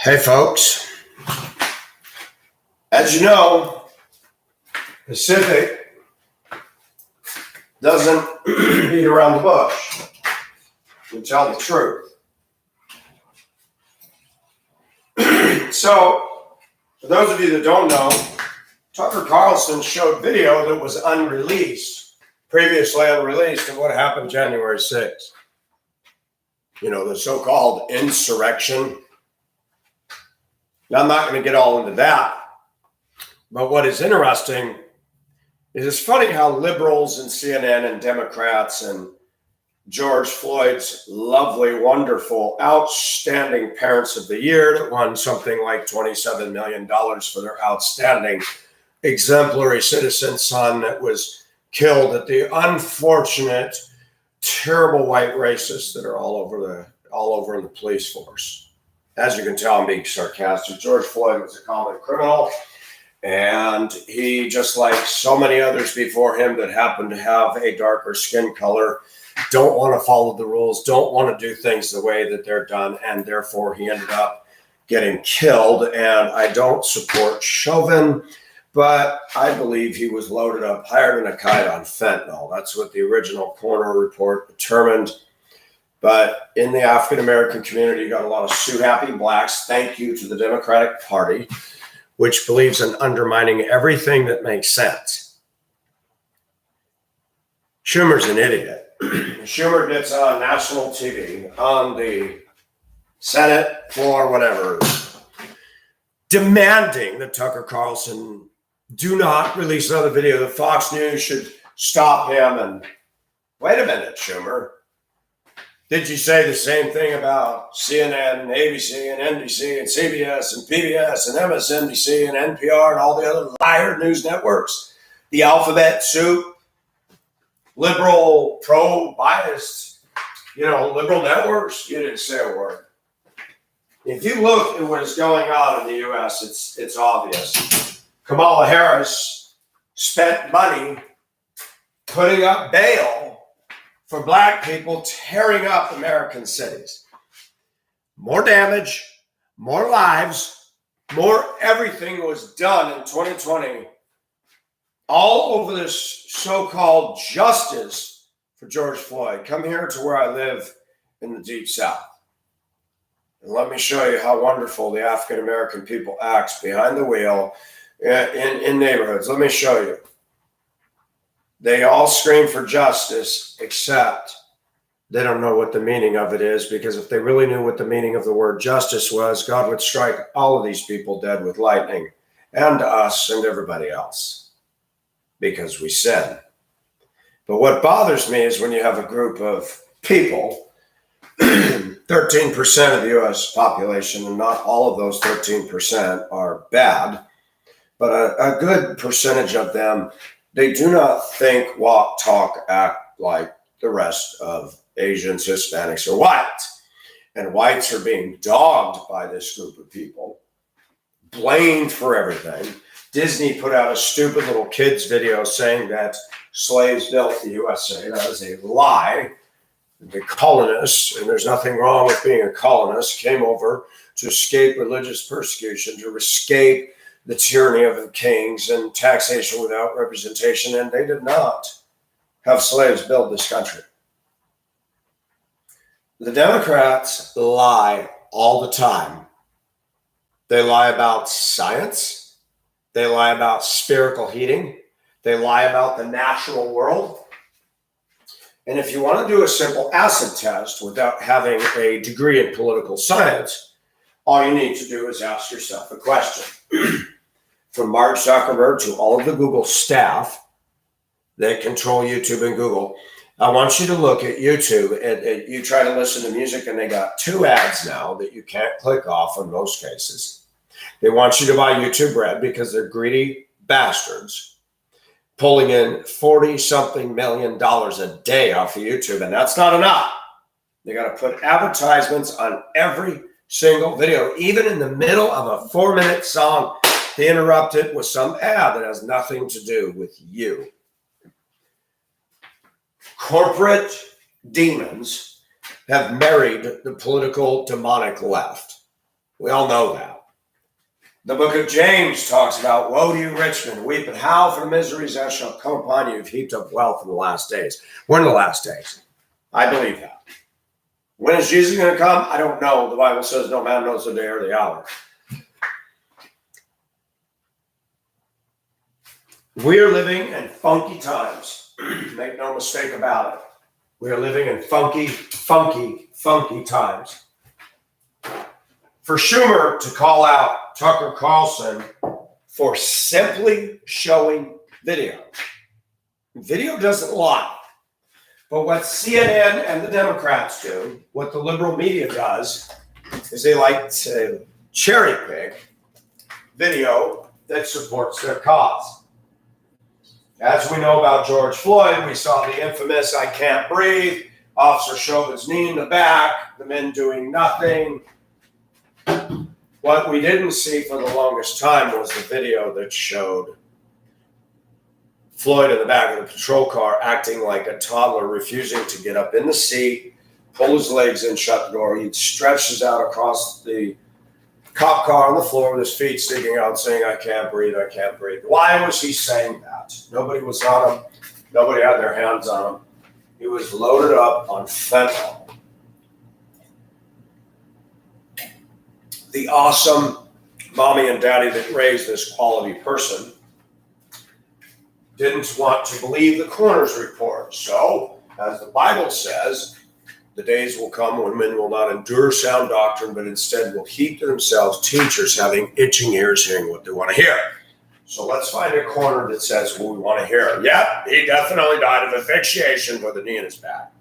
Hey folks, as you know, Pacific doesn't beat around the bush, to tell the truth. So, for those of you that don't know, Tucker Carlson showed video that was previously unreleased, of what happened January 6th. You know, the so-called insurrection. Now, I'm not going to get all into that, but what is interesting is it's funny how liberals and CNN and Democrats and George Floyd's lovely, wonderful, outstanding Parents of the Year that won something like $27 million for their outstanding exemplary citizen son that was killed at the unfortunate, terrible white racists that are all over in the police force. As you can tell, I'm being sarcastic. George Floyd was a common criminal, and he, just like so many others before him that happened to have a darker skin color, don't want to follow the rules, don't want to do things the way that they're done, and therefore he ended up getting killed. And I don't support Chauvin, but I believe he was loaded up higher than a kite on fentanyl. That's what the original coroner report determined. But in the African-American community, you got a lot of sue-happy blacks. Thank you to the Democratic Party, which believes in undermining everything that makes sense. Shummer's an idiot. Shummer gets on national TV, on the Senate floor, whatever, demanding that Tucker Carlson do not release another video, that Fox News should stop him. And wait a minute, Shummer. Did you say the same thing about CNN and ABC and NBC and CBS and PBS and MSNBC and NPR and all the other liar news networks? The alphabet soup, liberal, pro-biased, liberal networks? You didn't say a word. If you look at what is going on in the U.S., it's obvious. Kamala Harris spent money putting up bail for black people tearing up American cities. More damage, more lives, more everything was done in 2020 all over this so-called justice for George Floyd. Come here to where I live in the Deep South. And let me show you how wonderful the African-American people acts behind the wheel in neighborhoods. Let me show you. They all scream for justice, except they don't know what the meaning of it is, because if they really knew what the meaning of the word justice was, God would strike all of these people dead with lightning, and us and everybody else, because we sin. But what bothers me is when you have a group of people, 13% of the U.S. population, and not all of those 13% are bad, but a good percentage of them, they do not think, walk, talk, act like the rest of Asians, Hispanics, or whites. And whites are being dogged by this group of people, blamed for everything. Disney put out a stupid little kids video saying that slaves built the USA. That is a lie. The colonists, and there's nothing wrong with being a colonist, came over to escape religious persecution, to escape the tyranny of the kings and taxation without representation, and they did not have slaves build this country. The Democrats lie all the time. They lie about science. They lie about spherical heating. They lie about the natural world. And if you want to do a simple acid test without having a degree in political science, all you need to do is ask yourself a question. From Mark Zuckerberg to all of the Google staff that control YouTube and Google, I want you to look at YouTube and you try to listen to music, and they got 2 ads now that you can't click off in most cases. They want you to buy YouTube Red because they're greedy bastards pulling in $40-something million a day off of YouTube. And that's not enough. They got to put advertisements on every single video, even in the middle of a 4-minute song. They interrupt it with some ad that has nothing to do with you. Corporate demons have married the political demonic left. We all know that. The book of James talks about, woe to you, rich men, weep and howl for the miseries that shall come upon you. You've heaped up wealth in the last days. We're in the last days. I believe that. When is Jesus going to come? I don't know. The Bible says no man knows the day or the hour. We are living in funky times. Make no mistake about it. We are living in funky times. For Shummer to call out Tucker Carlson for simply showing video. Video doesn't lie. But what CNN and the Democrats do, what the liberal media does, is they like to cherry pick video that supports their cause. As we know about George Floyd, we saw the infamous I can't breathe, Officer Chauvin's knee in the back, the men doing nothing. What we didn't see for the longest time was the video that showed Floyd in the back of the patrol car acting like a toddler, refusing to get up in the seat, pull his legs in, shut the door. He stretches out across the cop car on the floor with his feet sticking out saying, I can't breathe, I can't breathe. Why was he saying that? Nobody was on him. Nobody had their hands on him. He was loaded up on fentanyl. The awesome mommy and daddy that raised this quality person didn't want to believe the coroner's report. So, as the Bible says, the days will come when men will not endure sound doctrine, but instead will heap to themselves teachers having itching ears hearing what they want to hear. So let's find a coroner that says what we want to hear. Yep, he definitely died of asphyxiation with a knee in his back.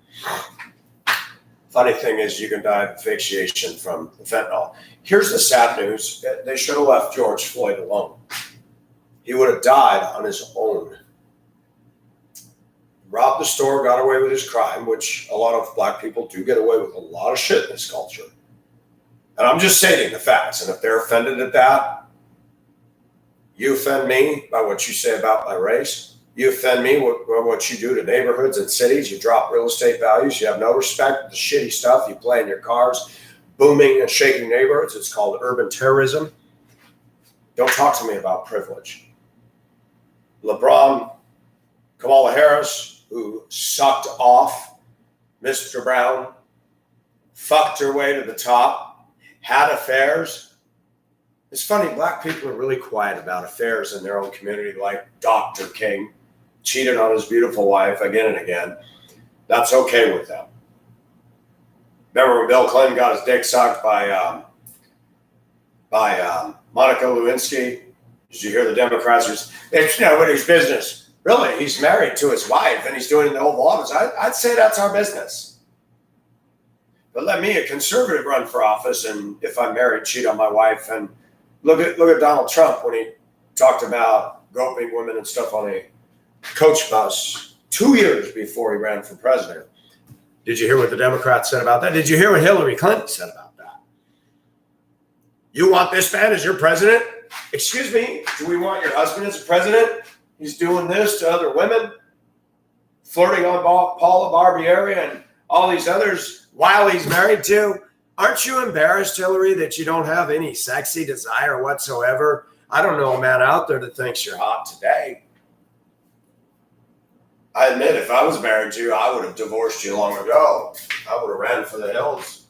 Funny thing is, you can die of asphyxiation from the fentanyl. Here's the sad news. They should have left George Floyd alone. He would have died on his own. Robbed the store, got away with his crime, which a lot of black people do get away with a lot of shit in this culture. And I'm just stating the facts. And if they're offended at that, you offend me by what you say about my race. You offend me with what you do to neighborhoods and cities. You drop real estate values. You have no respect for the shitty stuff you play in your cars, booming and shaking neighborhoods. It's called urban terrorism. Don't talk to me about privilege. LeBron, Kamala Harris, who sucked off Mr. Brown, fucked her way to the top, had affairs. It's funny, black people are really quiet about affairs in their own community, like Dr. King cheated on his beautiful wife again and again. That's okay with them. Remember when Bill Clinton got his dick sucked by Monica Lewinsky? Did you hear the Democrats? It's nobody's business. Really, he's married to his wife and he's doing it in the Oval Office. I'd say that's our business. But let me, a conservative, run for office, and if I'm married, cheat on my wife. And look at Donald Trump when he talked about groping women and stuff on a coach bus 2 years before he ran for president. Did you hear what the Democrats said about that? Did you hear what Hillary Clinton said about that? You want this man as your president? Excuse me, do we want your husband as a president? He's doing this to other women, flirting on Paula Barbieri and all these others while he's married to. Aren't you embarrassed, Hillary, that you don't have any sexy desire whatsoever? I don't know a man out there that thinks you're hot today. I admit, if I was married to you, I would have divorced you long ago. I would have ran for the hills.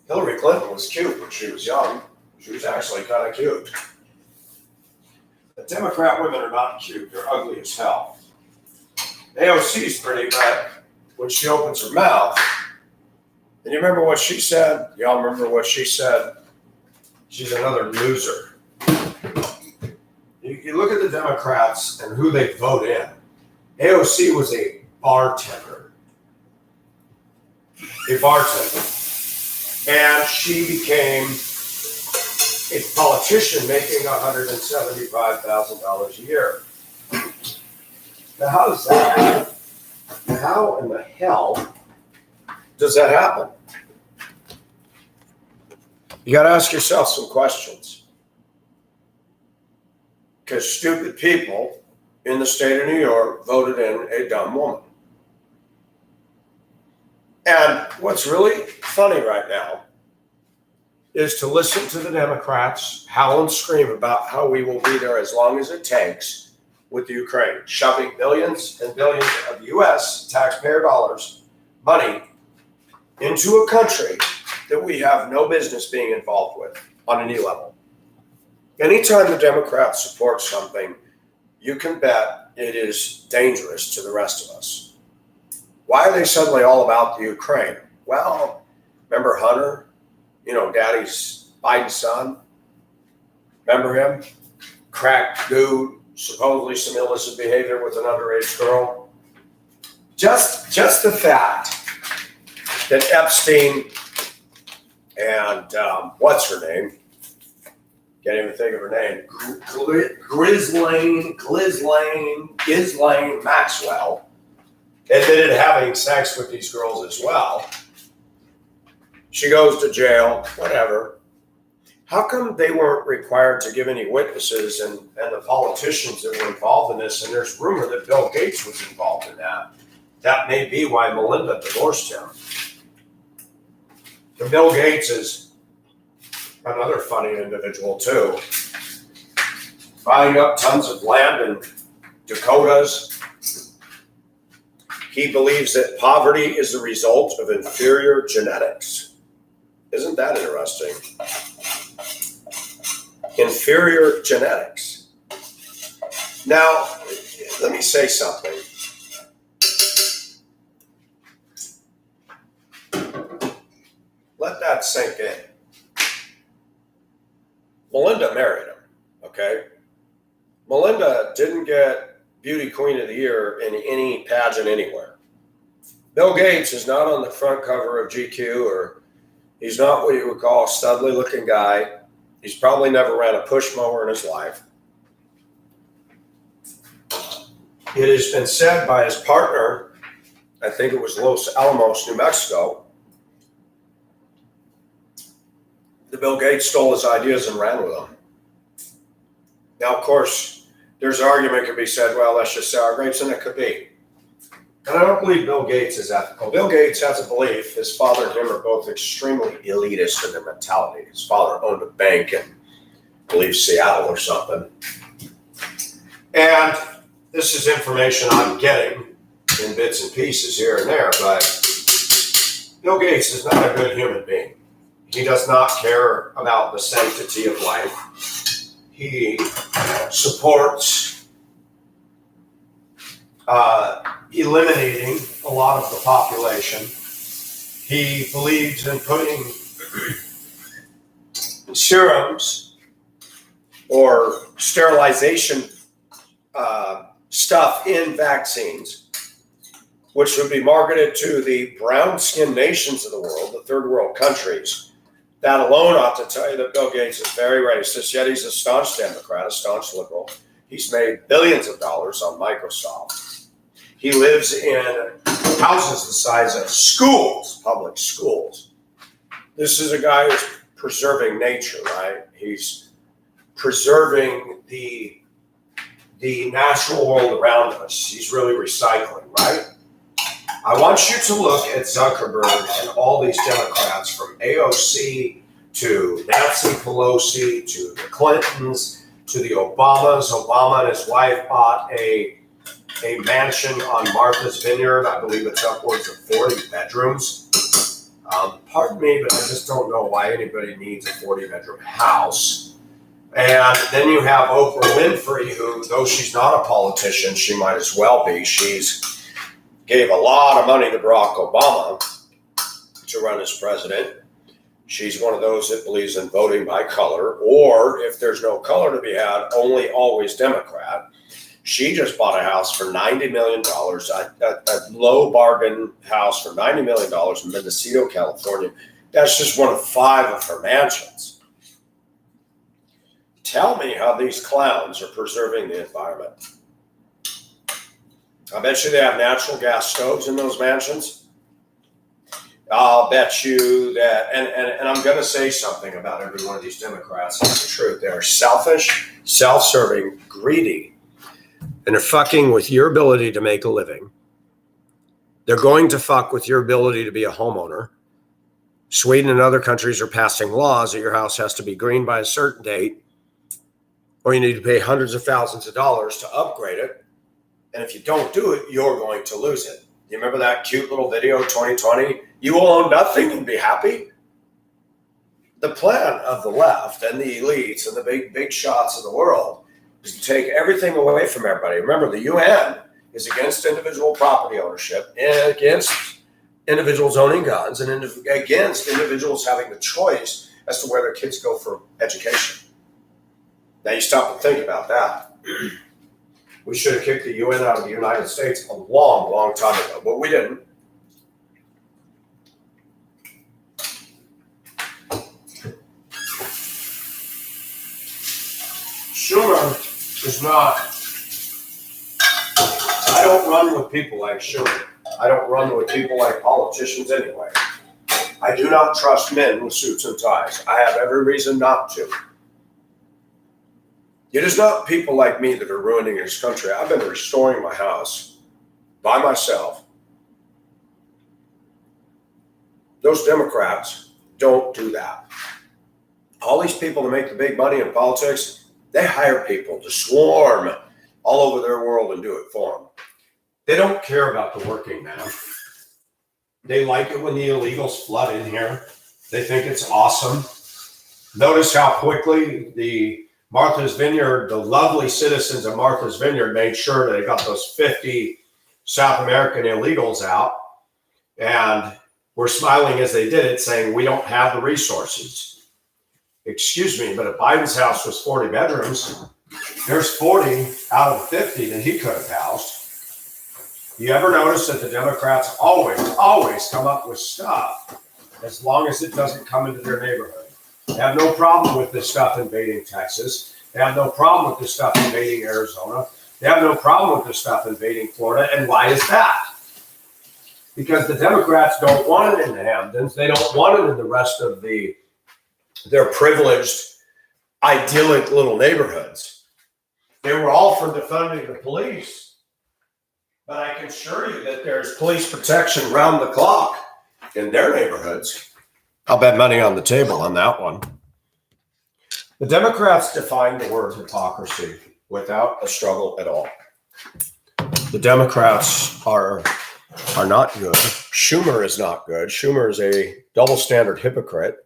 Hillary Clinton was cute when she was young. She was actually kind of cute. The Democrat women are not cute. They're ugly as hell. AOC's pretty, but when she opens her mouth, and you remember what she said? Y'all remember what she said? She's another loser. You look at the Democrats and who they vote in. AOC was a bartender. A bartender. and she became a politician making $175,000 a year. Now, how does that happen? How in the hell does that happen? You got to ask yourself some questions. Because stupid people in the state of New York voted in a dumb woman. And what's really funny right now is to listen to the Democrats howl and scream about how we will be there as long as it takes with the Ukraine, shoving billions and billions of U.S. taxpayer dollars, money, into a country that we have no business being involved with on any level. Anytime the Democrats support something, you can bet it is dangerous to the rest of us. Why are they suddenly all about the Ukraine? Well, remember Hunter? You know, Daddy's Biden's son? Remember him? Crack dude, supposedly some illicit behavior with an underage girl. Just the fact that Epstein and what's her name? Can't even think of her name. Ghislaine Maxwell admitted having sex with these girls as well. She goes to jail, whatever. How come they weren't required to give any witnesses and the politicians that were involved in this? And there's rumor that Bill Gates was involved in that. That may be why Melinda divorced him. And Bill Gates is another funny individual too. Buying up tons of land in Dakotas. He believes that poverty is the result of inferior genetics. Isn't that interesting? Inferior genetics. Now, let me say something. Let that sink in. Melinda married him, okay? Melinda didn't get Beauty Queen of the Year in any pageant anywhere. Bill Gates is not on the front cover of GQ, or he's not what you would call a studly looking guy. He's probably never ran a push mower in his life. It has been said by his partner, I think it was Los Alamos, New Mexico, that Bill Gates stole his ideas and ran with them. Now, of course, there's an argument could be said, well, that's just sour grapes, and it could be. And I don't believe Bill Gates is ethical. Bill Gates has a belief. His father and him are both extremely elitist in their mentality. His father owned a bank in, I believe, Seattle or something. And this is information I'm getting in bits and pieces here and there, but Bill Gates is not a good human being. He does not care about the sanctity of life. He supports eliminating a lot of the population. He believes in putting serums or sterilization stuff in vaccines, which would be marketed to the brown-skinned nations of the world, the third world countries. That alone ought to tell you that Bill Gates is very racist, yet he's a staunch Democrat, a staunch liberal. He's made billions of dollars on Microsoft. He lives in houses the size of schools, public schools. This is a guy who's preserving nature, right? He's preserving the natural world around us. He's really recycling, right? I want you to look at Zuckerberg and all these Democrats, from AOC to Nancy Pelosi to the Clintons to the Obamas. Obama and his wife bought a mansion on Martha's Vineyard. I believe it's upwards of 40 bedrooms. Pardon me, but I just don't know why anybody needs a 40-bedroom house. And then you have Oprah Winfrey, who, though she's not a politician, she might as well be. She's gave a lot of money to Barack Obama to run as president. She's one of those that believes in voting by color, or if there's no color to be had, only always Democrat. She just bought a house for $90 million, a low bargain house for $90 million in Mendocino, California. That's just one of 5 of her mansions. Tell me how these clowns are preserving the environment. I bet you they have natural gas stoves in those mansions. I'll bet you that, and I'm going to say something about every one of these Democrats. It's the truth. They're selfish, self-serving, greedy, and they're fucking with your ability to make a living. They're going to fuck with your ability to be a homeowner. Sweden and other countries are passing laws that your house has to be green by a certain date, or you need to pay hundreds of thousands of dollars to upgrade it. And if you don't do it, you're going to lose it. You remember that cute little video, 2020? You will own nothing and be happy? The plan of the left and the elites and the big shots of the world is to take everything away from everybody. Remember, the UN is against individual property ownership and against individuals owning guns and against individuals having the choice as to where their kids go for education. Now you stop and think about that. We should have kicked the UN out of the United States a long, long time ago, but we didn't. Schumer is not. I don't run with people like Schumer. I don't run with people like politicians anyway. I do not trust men with suits and ties. I have every reason not to. It is not people like me that are ruining this country. I've been restoring my house by myself. Those Democrats don't do that. All these people that make the big money in politics, they hire people to swarm all over their world and do it for them. They don't care about the working man. They like it when the illegals flood in here. They think it's awesome. Notice how quickly the lovely citizens of Martha's Vineyard made sure they got those 50 South American illegals out. And were smiling as they did it, saying, we don't have the resources. Excuse me, but if Biden's house was 40 bedrooms, there's 40 out of 50 that he could have housed. You ever notice that the Democrats always come up with stuff as long as it doesn't come into their neighborhood? They have no problem with this stuff invading Texas. They have no problem with this stuff invading Arizona. They have no problem with this stuff invading Florida. And why is that? Because the Democrats don't want it in the Hamptons. They don't want it in the rest of their privileged, idyllic little neighborhoods. They were all for defunding the police. But I can assure you that there's police protection round the clock in their neighborhoods. I'll bet money on the table on that one. The Democrats define the word hypocrisy without a struggle at all. The Democrats are not good. Schumer is not good. Schumer is a double standard hypocrite.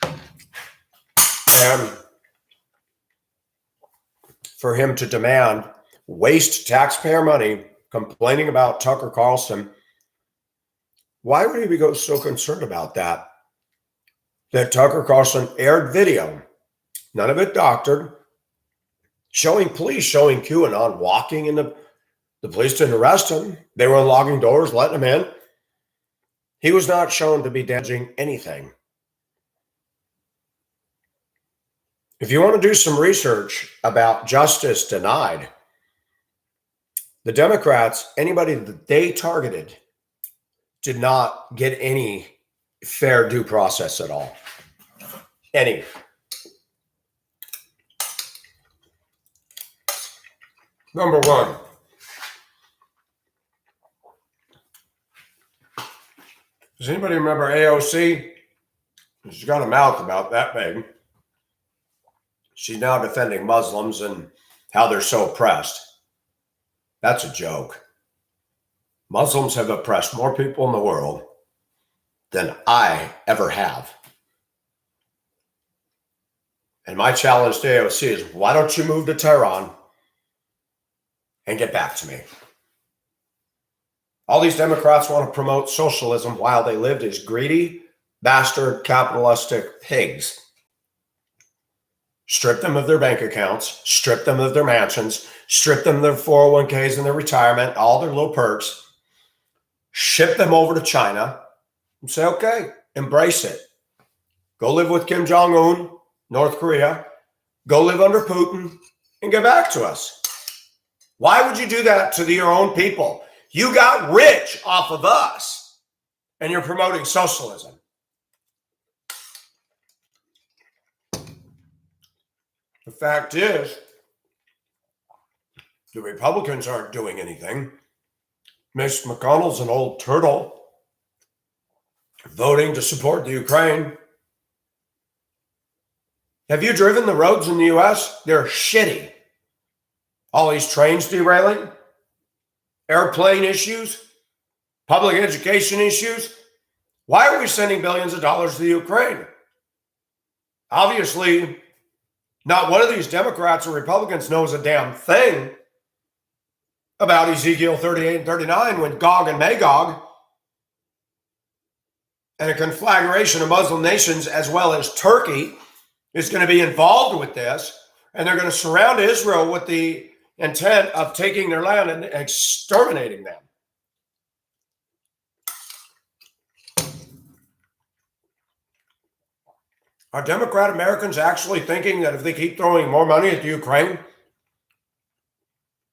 And for him to demand waste taxpayer money complaining about Tucker Carlson, why would he be so concerned about that? That Tucker Carlson aired video, none of it doctored, showing QAnon walking in the police didn't arrest him. They were unlocking doors, letting him in. He was not shown to be damaging anything. If you want to do some research about justice denied, the Democrats, anybody that they targeted, did not get any fair due process at all. Any. Number one, does anybody remember AOC? She's got a mouth about that big. She's now defending Muslims and how they're so oppressed. That's a joke. Muslims have oppressed more people in the world than I ever have. And my challenge to AOC is, why don't you move to Tehran and get back to me? All these Democrats want to promote socialism while they lived as greedy, bastard, capitalistic pigs. Strip them of their bank accounts, strip them of their mansions, strip them of their 401ks and their retirement, all their little perks, ship them over to China, and say, okay, embrace it. Go live with Kim Jong-un, North Korea. Go live under Putin and get back to us. Why would you do that to your own people? You got rich off of us, and you're promoting socialism. The fact is, the Republicans aren't doing anything. Mitch McConnell's an old turtle voting to support the Ukraine. Have you driven the roads in the U.S.? They're shitty. All these trains derailing, airplane issues, public education issues. Why are we sending billions of dollars to the Ukraine? Obviously, not one of these Democrats or Republicans knows a damn thing about Ezekiel 38 and 39 when Gog and Magog and a conflagration of Muslim nations as well as Turkey is going to be involved with this, and they're going to surround Israel with the intent of taking their land and exterminating them. Are Democrat Americans actually thinking that if they keep throwing more money at the Ukraine,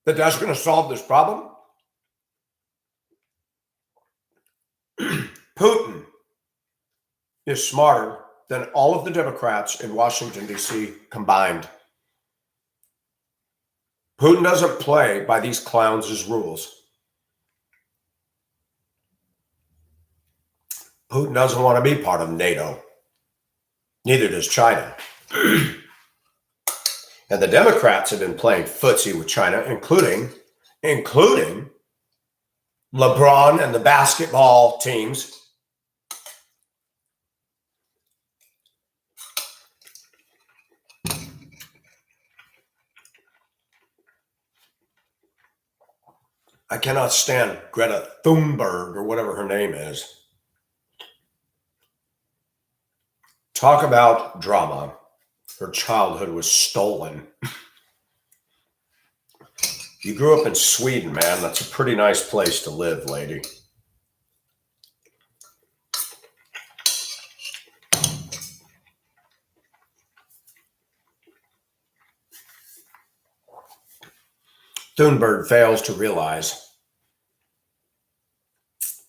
that that's going to solve this problem? Putin is smarter than all of the Democrats in Washington, D.C. combined. Putin doesn't play by these clowns' rules. Putin doesn't want to be part of NATO. Neither does China. And the Democrats have been playing footsie with China, including LeBron and the basketball teams. I cannot stand Greta Thunberg or whatever her name is. Talk about drama. Her childhood was stolen. You grew up in Sweden, man. That's a pretty nice place to live, lady. Thunberg fails to realize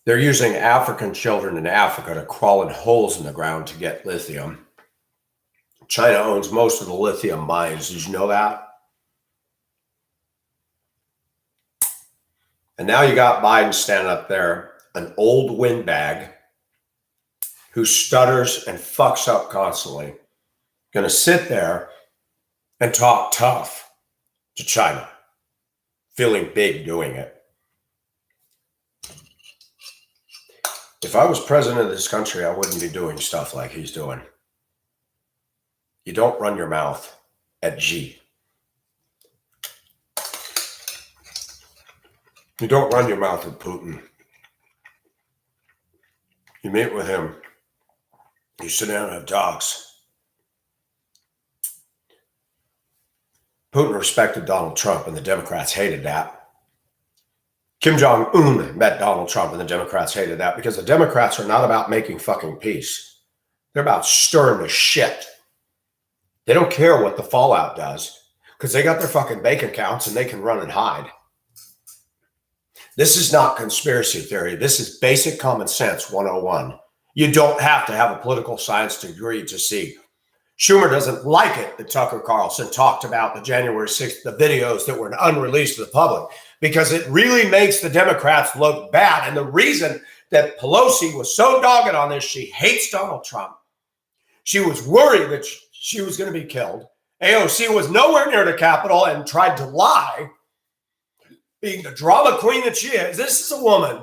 they're using African children in Africa to crawl in holes in the ground to get lithium. China owns most of the lithium mines. Did you know that? And now you got Biden standing up there, an old windbag who stutters and fucks up constantly, going to sit there and talk tough to China, feeling big doing it. If I was president of this country, I wouldn't be doing stuff like he's doing. You don't run your mouth at G. You don't run your mouth at Putin. You meet with him. You sit down and have talks. Putin respected Donald Trump, and the Democrats hated that. Kim Jong-un met Donald Trump, and the Democrats hated that because the Democrats are not about making fucking peace. They're about stirring the shit. They don't care what the fallout does because they got their fucking bank accounts and they can run and hide. This is not conspiracy theory. This is basic common sense 101. You don't have to have a political science degree to see. Shummer doesn't like it that Tucker Carlson talked about the January 6th, the videos that were unreleased to the public, because it really makes the Democrats look bad. And the reason that Pelosi was so dogged on this, she hates Donald Trump. She was worried that she was going to be killed. AOC was nowhere near the Capitol and tried to lie, being the drama queen that she is. This is a woman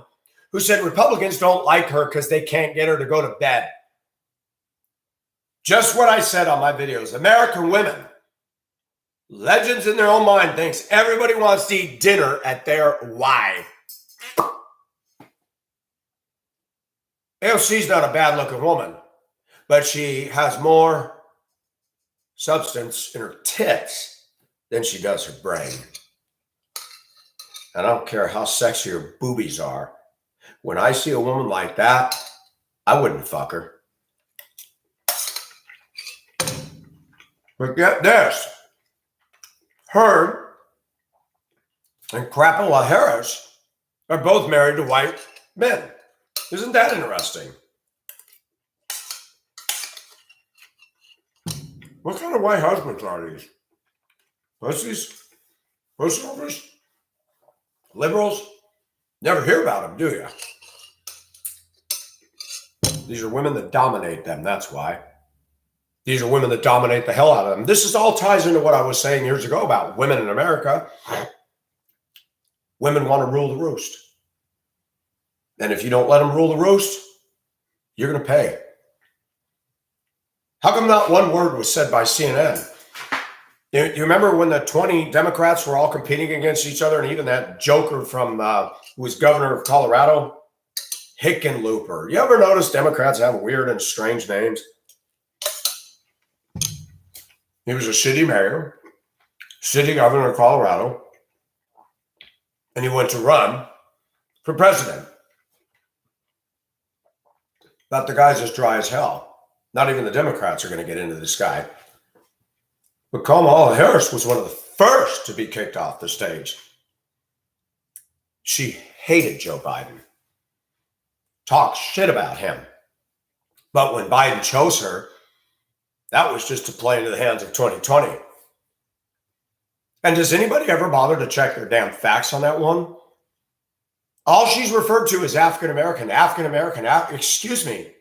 who said Republicans don't like her because they can't get her to go to bed. Just what I said on my videos. American women, legends in their own mind, thinks everybody wants to eat dinner at their Y. AOC's not a bad-looking woman, but she has more substance in her tits than she does her brain. And I don't care how sexy her boobies are. When I see a woman like that, I wouldn't fuck her. But get this. Her and Crapola Harris are both married to white men. Isn't that interesting? What kind of white husbands are these? Pussies? Pushovers? Liberals? Never hear about them, do you? These are women that dominate them, that's why. These are women that dominate the hell out of them. This is all ties into what I was saying years ago about women in America. Women want to rule the roost. And if you don't let them rule the roost, you're going to pay. How come not one word was said by CNN? You remember when the 20 Democrats were all competing against each other, and even that joker from who was governor of Colorado, Hickenlooper. You ever notice Democrats have weird and strange names? He was a city mayor, city governor of Colorado, and he went to run for president. But the guy's as dry as hell. Not even the Democrats are going to get into this guy. But Kamala Harris was one of the first to be kicked off the stage. She hated Joe Biden. Talked shit about him. But when Biden chose her, that was just to play into the hands of 2020. And does anybody ever bother to check their damn facts on that one? All she's referred to is African-American, excuse me.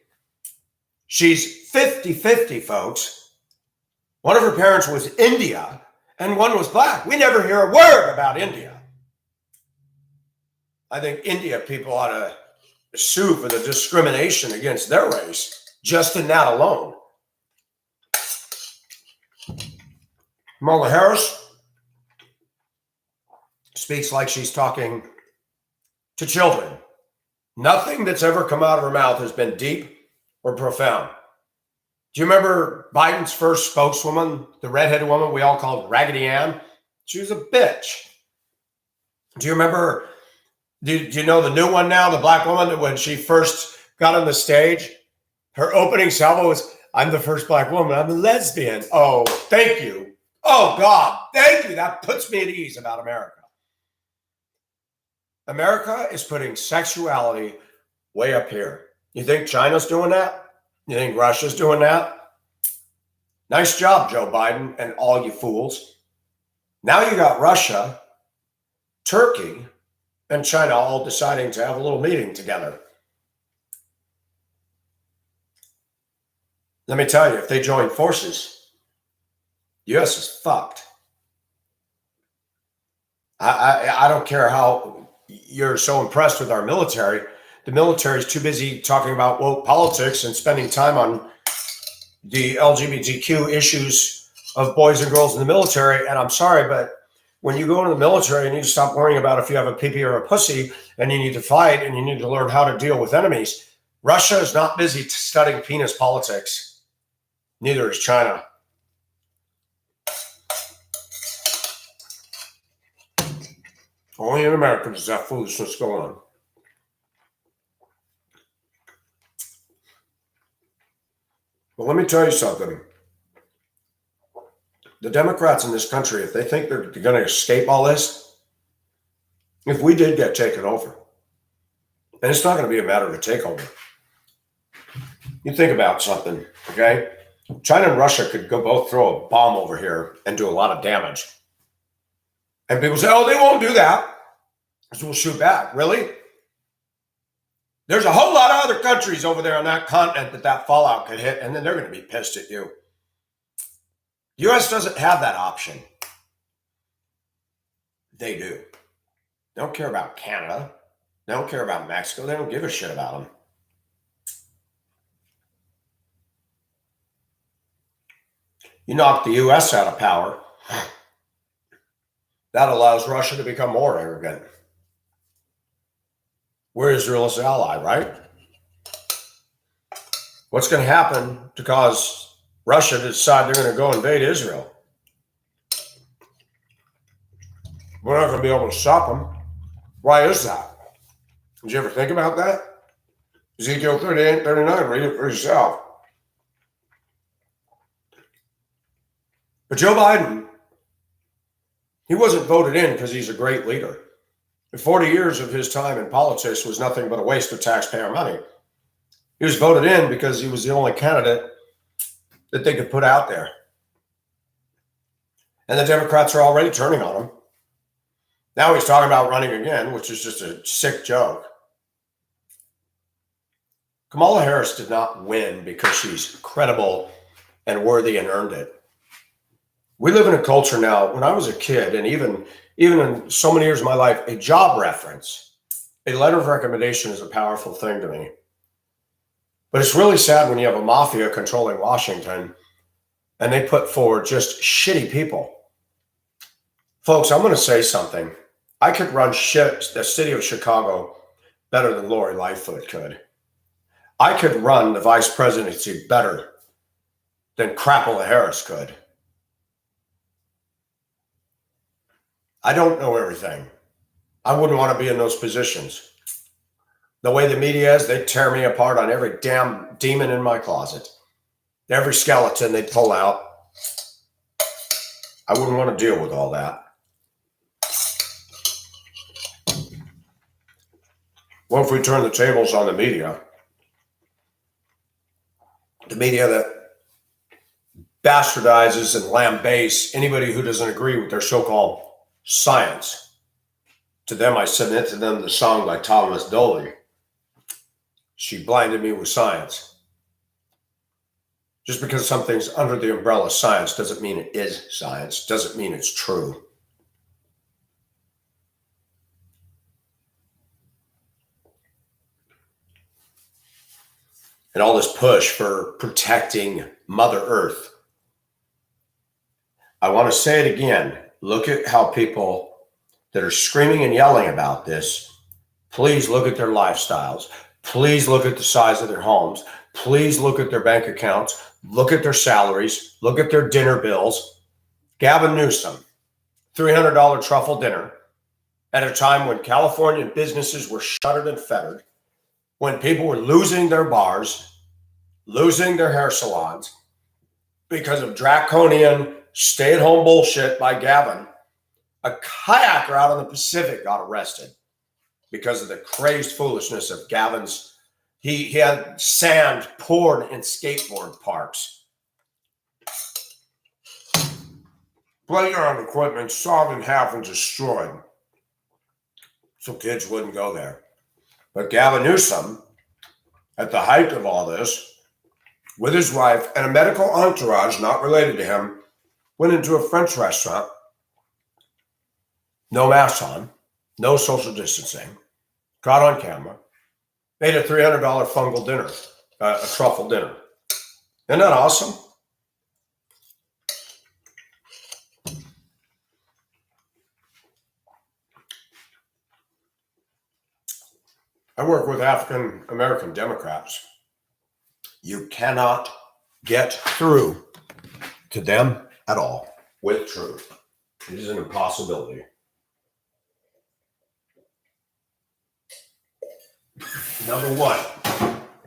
She's 50-50, folks. One of her parents was India and one was black. We never hear a word about India. I think India people ought to sue for the discrimination against their race, just in that alone. Kamala Harris speaks like she's talking to children. Nothing that's ever come out of her mouth has been deep or profound. Do you remember Biden's first spokeswoman, the redheaded woman we all called Raggedy Ann? She was a bitch. Do you remember, do you know the new one now, the black woman, when she first got on the stage? Her opening salvo was, "I'm the first black woman, I'm a lesbian." Oh, thank you. Oh, God, thank you. That puts me at ease about America. America is putting sexuality way up here. You think China's doing that? You think Russia's doing that? Nice job, Joe Biden and all you fools. Now you got Russia, Turkey, and China all deciding to have a little meeting together. Let me tell you, if they join forces, the U.S. is fucked. I don't care how you're so impressed with our military. The military is too busy talking about woke politics and spending time on the LGBTQ issues of boys and girls in the military. And I'm sorry, but when you go into the military, you need to stop worrying about if you have a pee-pee or a pussy, and you need to fight, and you need to learn how to deal with enemies. Russia is not busy studying penis politics. Neither is China. Only in America does that foolishness go on. But let me tell you something. The Democrats in this country, if they think they're going to escape all this, if we did get taken over, and it's not going to be a matter of a takeover. You think about something, okay? China and Russia could go both throw a bomb over here and do a lot of damage. And people say, oh, they won't do that, because we'll shoot back. Really? There's a whole lot of other countries over there on that continent that fallout could hit, and then they're going to be pissed at you. The U.S. doesn't have that option. They do. They don't care about Canada. They don't care about Mexico. They don't give a shit about them. You knock the U.S. out of power, that allows Russia to become more arrogant. We're Israel's ally, right? What's going to happen to cause Russia to decide they're going to go invade Israel? We're not going to be able to stop them. Why is that? Did you ever think about that? Ezekiel 38, 39, read it for yourself. But Joe Biden, he wasn't voted in because he's a great leader. 40 years of his time in politics was nothing but a waste of taxpayer money. He was voted in because he was the only candidate that they could put out there. And the Democrats are already turning on him. Now he's talking about running again, which is just a sick joke. Kamala Harris did not win because she's credible and worthy and earned it. We live in a culture now, when I was a kid, and even in so many years of my life, a job reference, a letter of recommendation is a powerful thing to me. But it's really sad when you have a mafia controlling Washington and they put forward just shitty people. Folks, I'm going to say something. I could run the city of Chicago better than Lori Lightfoot could. I could run the vice presidency better than Crapola Harris could. I don't know everything. I wouldn't want to be in those positions. The way the media is, they tear me apart on every damn demon in my closet. Every skeleton they pull out. I wouldn't want to deal with all that. What if we turn the tables on the media? The media that bastardizes and lambasts anybody who doesn't agree with their so-called science. To them, I submit to them the song by Thomas Dolby. She blinded me with science. Just because something's under the umbrella of science doesn't mean it is science, doesn't mean it's true. And all this push for protecting Mother Earth. I want to say it again. Look at how people that are screaming and yelling about this, please look at their lifestyles. Please look at the size of their homes. Please look at their bank accounts. Look at their salaries. Look at their dinner bills. Gavin Newsom, $300 truffle dinner at a time when California businesses were shuttered and fettered, when people were losing their bars, losing their hair salons because of draconian stay-at-home bullshit by Gavin. A kayaker out on the Pacific got arrested because of the crazed foolishness of Gavin's. He had sand poured in skateboard parks. Playground equipment sawed in half and destroyed so kids wouldn't go there. But Gavin Newsom, at the height of all this, with his wife and a medical entourage not related to him, went into a French restaurant, no mask on, no social distancing, got on camera, made a $300 fungal dinner, a truffle dinner. Isn't that awesome? I work with African American Democrats. You cannot get through to them at all with truth. It is an impossibility. Number one,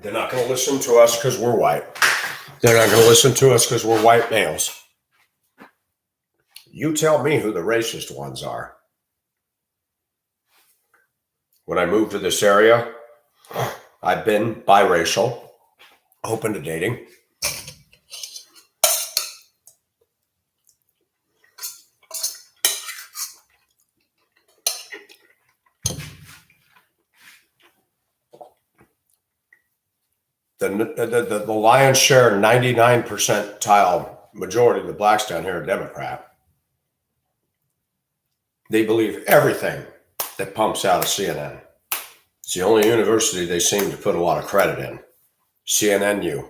they're not going to listen to us because we're white. They're not going to listen to us because we're white males. You tell me who the racist ones are. When I moved to this area, I've been biracial, open to dating. The lion's share, 99 percentile majority of the blacks down here are Democrat. They believe everything that pumps out of CNN. It's the only university they seem to put a lot of credit in. CNNU.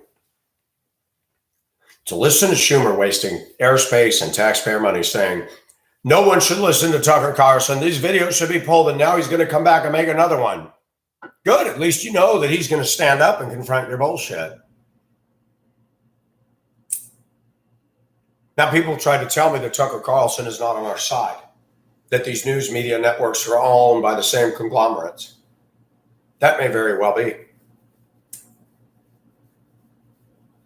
To listen to Shummer wasting airspace and taxpayer money saying, no one should listen to Tucker Carlson. These videos should be pulled, and now he's going to come back and make another one. Good. At least you know that he's going to stand up and confront your bullshit. Now, people try to tell me that Tucker Carlson is not on our side, that these news media networks are all owned by the same conglomerates. That may very well be.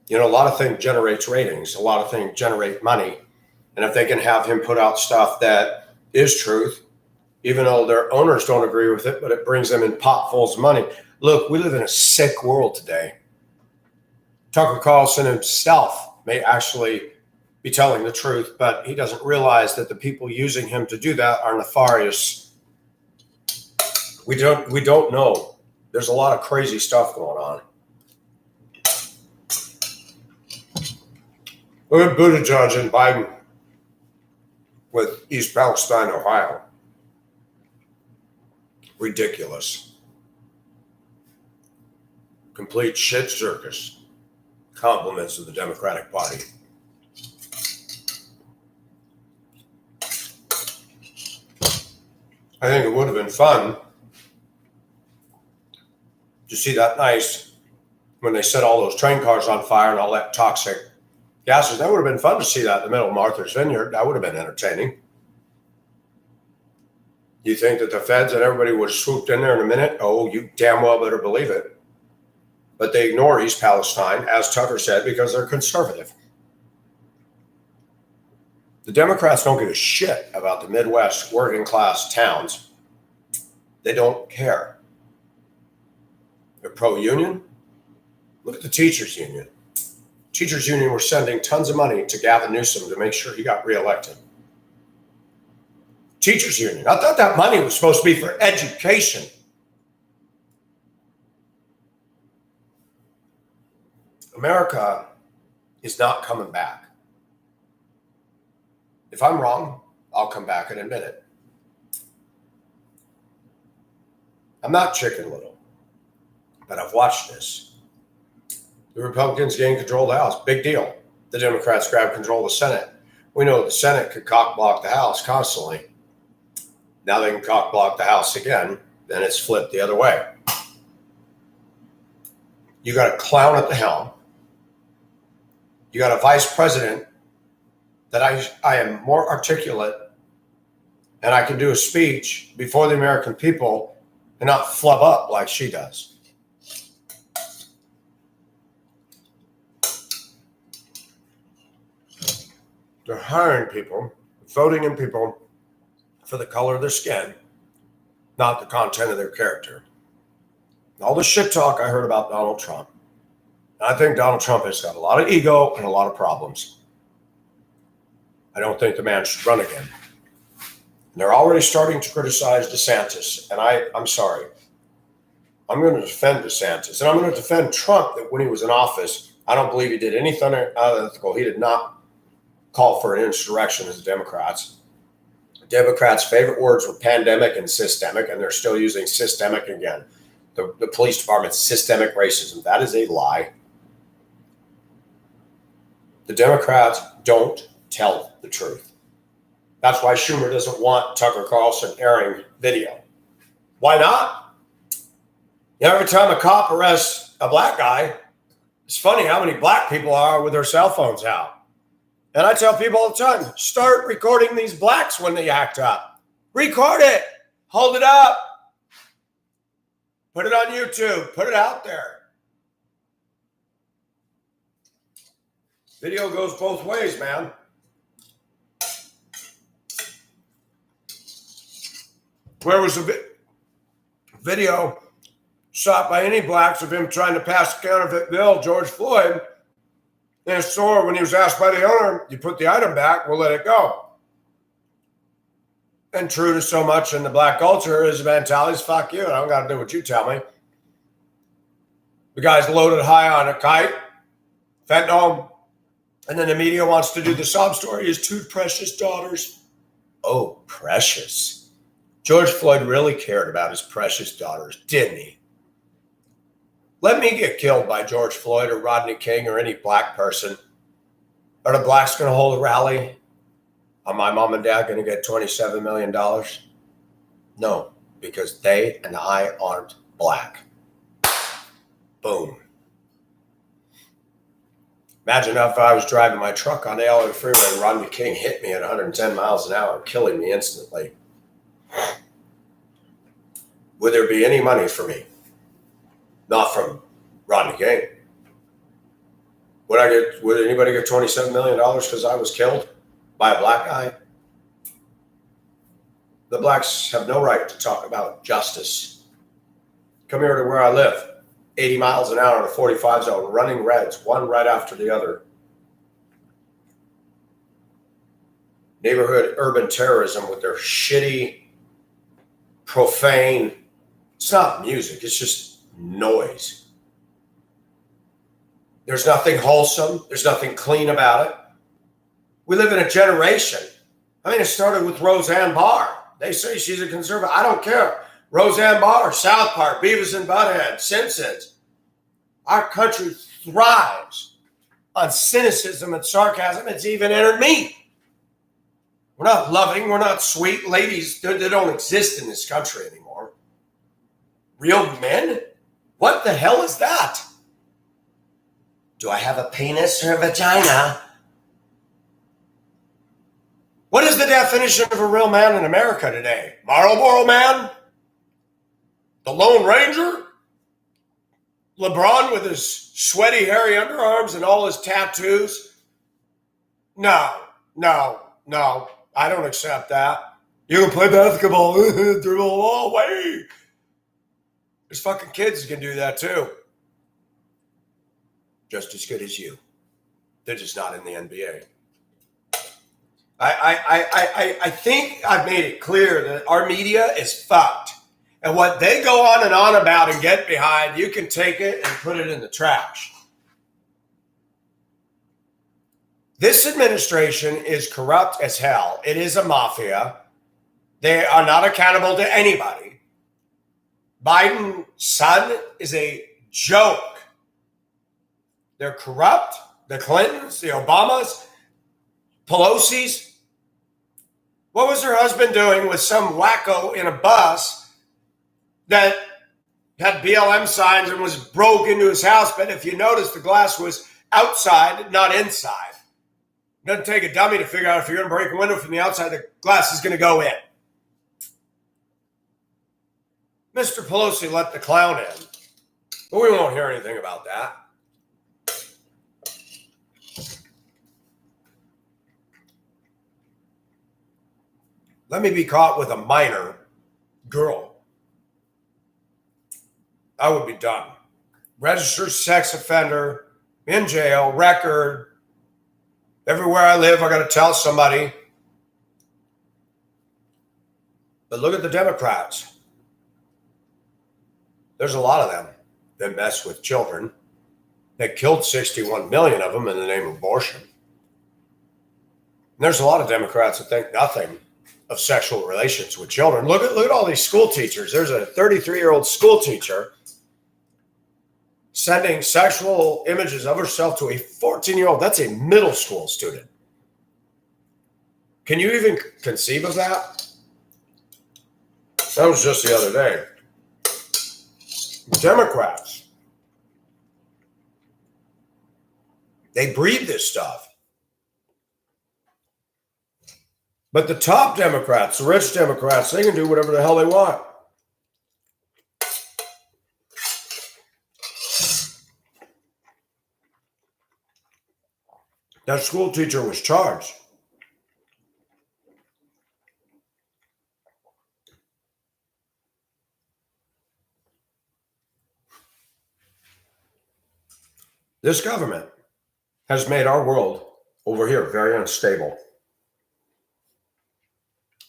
You know, a lot of things generates ratings. A lot of things generate money. And if they can have him put out stuff that is truth, even though their owners don't agree with it, but it brings them in potfuls of money. Look, we live in a sick world today. Tucker Carlson himself may actually be telling the truth, but he doesn't realize that the people using him to do that are nefarious. We don't know. There's a lot of crazy stuff going on. Look at Buttigieg and Biden with East Palestine, Ohio. Ridiculous. Complete shit circus. Compliments of the Democratic Party. I think it would have been fun to see that nice when they set all those train cars on fire and all that toxic gases. That would have been fun to see that in the middle of Martha's Vineyard. That would have been entertaining. You think that the feds and everybody would have swooped in there in a minute? Oh, you damn well better believe it. But they ignore East Palestine, as Tucker said, because they're conservative. The Democrats don't give a shit about the Midwest working class towns. They don't care. They're pro-union. Look at the teachers union. Teachers union were sending tons of money to Gavin Newsom to make sure he got reelected. Teachers union. I thought that money was supposed to be for education. America is not coming back. If I'm wrong, I'll come back and admit it. I'm not Chicken Little, but I've watched this. The Republicans gained control of the House. Big deal. The Democrats grabbed control of the Senate. We know the Senate could cock block the House constantly. Now they can cock block the House again, then it's flipped the other way. You got a clown at the helm. You got a vice president that I am more articulate and I can do a speech before the American people and not flub up like she does. They're hiring people, voting in people for the color of their skin, not the content of their character. All the shit talk I heard about Donald Trump. I think Donald Trump has got a lot of ego and a lot of problems. I don't think the man should run again. And they're already starting to criticize DeSantis, and I'm sorry. I'm going to defend DeSantis, and I'm going to defend Trump that when he was in office, I don't believe he did anything unethical. He did not call for an insurrection as the Democrats. The Democrats' favorite words were pandemic and systemic, and they're still using systemic again. The police department's systemic racism. That is a lie. The Democrats don't tell the truth. That's why Shummer doesn't want Tucker Carlson airing video. Why not? You know, every time a cop arrests a black guy, it's funny how many black people are with their cell phones out. And I tell people all the time, start recording these blacks when they act up. Record it. Hold it up. Put it on YouTube. Put it out there. Video goes both ways, man. Where was the video shot by any blacks of him trying to pass a counterfeit bill, George Floyd, in a store when he was asked by the owner, you put the item back, we'll let it go. And true to so much in the black culture, his mentality is fuck you. I don't got to do what you tell me. The guy's loaded high on a kite, fentanyl, and then the media wants to do the sob story. His two precious daughters. Oh, precious. George Floyd really cared about his precious daughters, didn't he? Let me get killed by George Floyd or Rodney King or any black person. Are the blacks going to hold a rally? Are my mom and dad going to get $27 million? No, because they and I aren't black. Boom. Imagine if I was driving my truck on the LA freeway and Rodney King hit me at 110 miles an hour, killing me instantly. Would there be any money for me? Not from Rodney King. Would anybody get $27 million because I was killed by a black guy? The blacks have no right to talk about justice. Come here to where I live, 80 miles an hour in a 45 zone, running reds, one right after the other. Neighborhood urban terrorism with their shitty, profane, it's not music, it's just noise. There's nothing wholesome. There's nothing clean about it. We live in a generation. I mean, it started with Roseanne Barr. They say she's a conservative. I don't care. Roseanne Barr, South Park, Beavis and Butthead, Simpsons. Our country thrives on cynicism and sarcasm. It's even entered me. We're not loving. We're not sweet. Ladies, they don't exist in this country anymore. Real men? What the hell is that? Do I have a penis or a vagina? What is the definition of a real man in America today? Marlboro Man? The Lone Ranger? LeBron with his sweaty, hairy underarms and all his tattoos? No. I don't accept that. You can play basketball, dribble all the way. There's fucking kids who can do that too. Just as good as you. They're just not in the NBA. I think I've made it clear that our media is fucked. And what they go on and on about and get behind, you can take it and put it in the trash. This administration is corrupt as hell. It is a mafia. They are not accountable to anybody. Biden's son is a joke. They're corrupt. The Clintons, the Obamas, Pelosi's. What was her husband doing with some wacko in a bus that had BLM signs and was broke into his house? But if you notice, the glass was outside, not inside. It doesn't take a dummy to figure out if you're going to break a window from the outside, the glass is going to go in. Mr. Pelosi let the clown in, but we won't hear anything about that. Let me be caught with a minor girl. I would be done. Registered sex offender, in jail, record. Everywhere I live, I got to tell somebody. But look at the Democrats. There's a lot of them that mess with children. They killed 61 million of them in the name of abortion. And there's a lot of Democrats that think nothing of sexual relations with children. Look at all these school teachers. There's a 33-year-old school teacher sending sexual images of herself to a 14-year-old. That's a middle school student. Can you even conceive of that? That was just the other day. Democrats, they breed this stuff. But the top Democrats, the rich Democrats, they can do whatever the hell they want. That school teacher was charged. This government has made our world over here very unstable.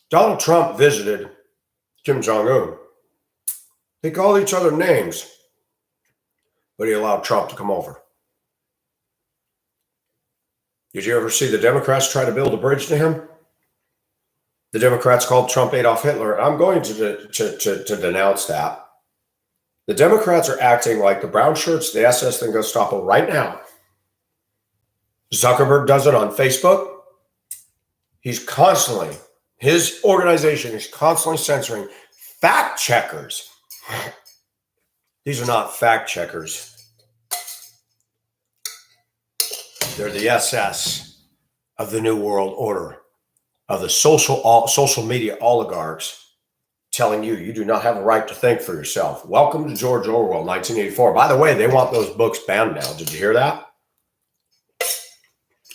Donald Trump visited Kim Jong-un. They called each other names, but he allowed Trump to come over. Did you ever see the Democrats try to build a bridge to him? The Democrats called Trump Adolf Hitler. I'm going to denounce that. The Democrats are acting like the brown shirts, the SS and Gestapo right now. Zuckerberg does it on Facebook. His organization is constantly censoring fact checkers. These are not fact checkers. They're the SS of the New World Order, of the social media oligarchs telling you do not have a right to think for yourself. Welcome to George Orwell, 1984. By the way, they want those books banned now. Did you hear that?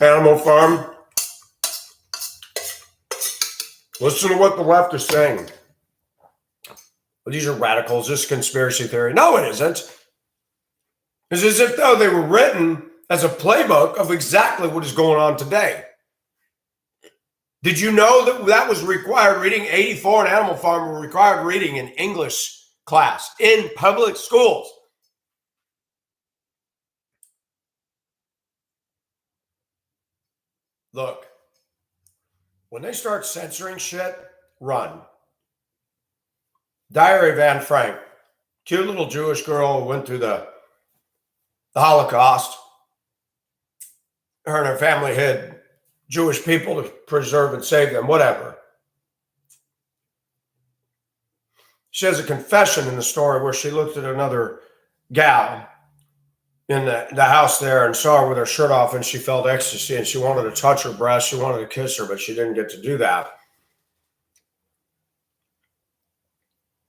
Animal Farm. Listen to what the left is saying. These are radicals. This is conspiracy theory. No, it isn't. It's as if though they were written as a playbook of exactly what is going on today. Did you know that that was required reading? 84 and Animal Farm were required reading in English class in public schools. Look, when they start censoring shit, run. Diary of Anne Frank, cute little Jewish girl who went through the Holocaust. Her and her family hid Jewish people to preserve and save them, whatever. She has a confession in the story where she looked at another gal in the house there and saw her with her shirt off, and she felt ecstasy and she wanted to touch her breast. She wanted to kiss her, but she didn't get to do that.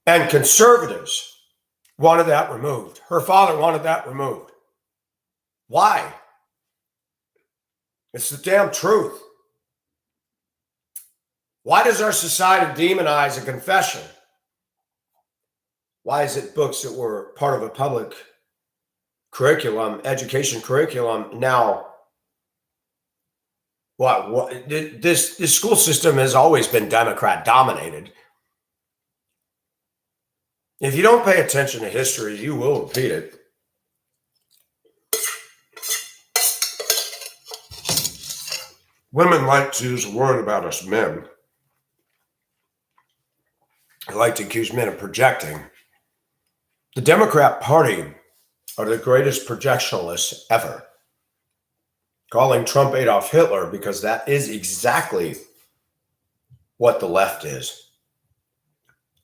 And conservatives wanted that removed. Her father wanted that removed. Why? It's the damn truth. Why does our society demonize a confession? Why is it books that were part of a public curriculum, education curriculum, now what this school system has always been Democrat dominated. If you don't pay attention to history, you will repeat it. Women like to use a word about us men. They like to accuse men of projecting. The Democrat Party are the greatest projectionalists ever. Calling Trump Adolf Hitler because that is exactly what the left is.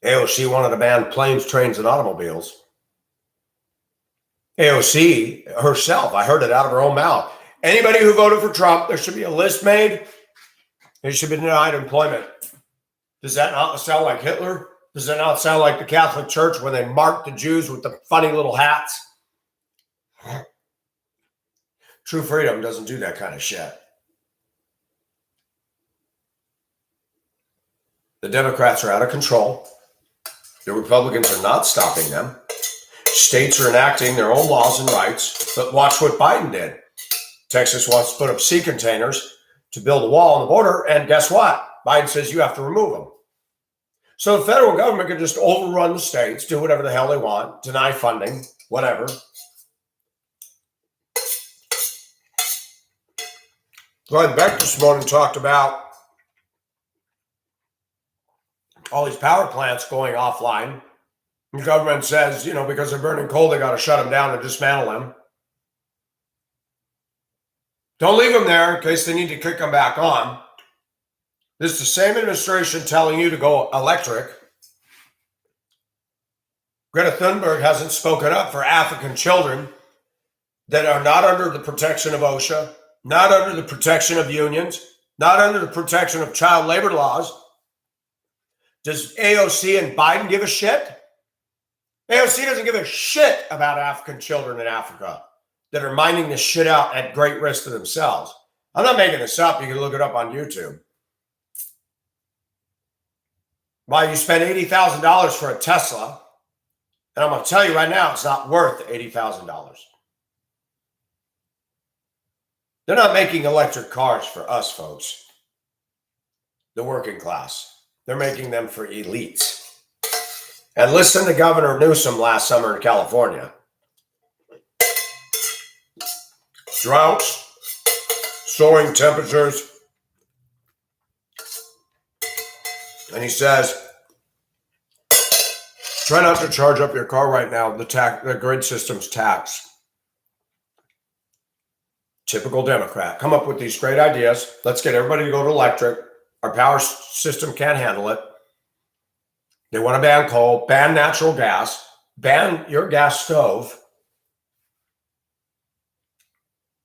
AOC wanted to ban planes, trains, and automobiles. AOC herself, I heard it out of her own mouth. Anybody who voted for Trump, there should be a list made. They should be denied employment. Does that not sound like Hitler? Does that not sound like the Catholic Church when they marked the Jews with the funny little hats? True freedom doesn't do that kind of shit. The Democrats are out of control. The Republicans are not stopping them. States are enacting their own laws and rights. But watch what Biden did. Texas wants to put up sea containers to build a wall on the border. And guess what? Biden says you have to remove them. So the federal government can just overrun the states, do whatever the hell they want, deny funding, whatever. Glenn Beck this morning talked about all these power plants going offline. The government says, because they're burning coal, they got to shut them down and dismantle them. Don't leave them there in case they need to kick them back on. This is the same administration telling you to go electric. Greta Thunberg hasn't spoken up for African children that are not under the protection of OSHA, not under the protection of unions, not under the protection of child labor laws. Does AOC and Biden give a shit? AOC doesn't give a shit about African children in Africa that are mining this shit out at great risk to themselves. I'm not making this up. You can look it up on YouTube. Why you spend $80,000 for a Tesla, and I'm going to tell you right now, it's not worth $80,000. They're not making electric cars for us, folks, the working class. They're making them for elites. And listen to Governor Newsom last summer in California. Droughts, soaring temperatures. And he says, try not to charge up your car right now. The grid system's taxed. Typical Democrat. Come up with these great ideas. Let's get everybody to go to electric. Our power system can't handle it. They want to ban coal, ban natural gas, ban your gas stove.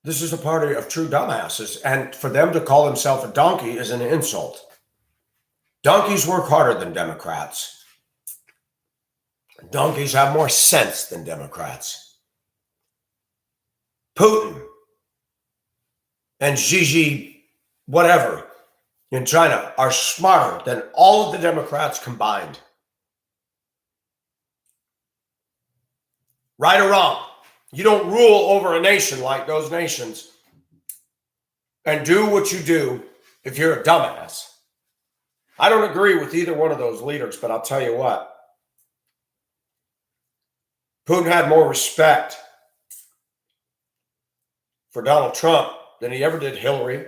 This is a party of true dumbasses. And for them to call themselves a donkey is an insult. Donkeys work harder than Democrats. Donkeys have more sense than Democrats. Putin and Xi whatever in China are smarter than all of the Democrats combined. Right or wrong, you don't rule over a nation like those nations and do what you do if you're a dumbass. I don't agree with either one of those leaders, but I'll tell you what. Putin had more respect for Donald Trump than he ever did Hillary.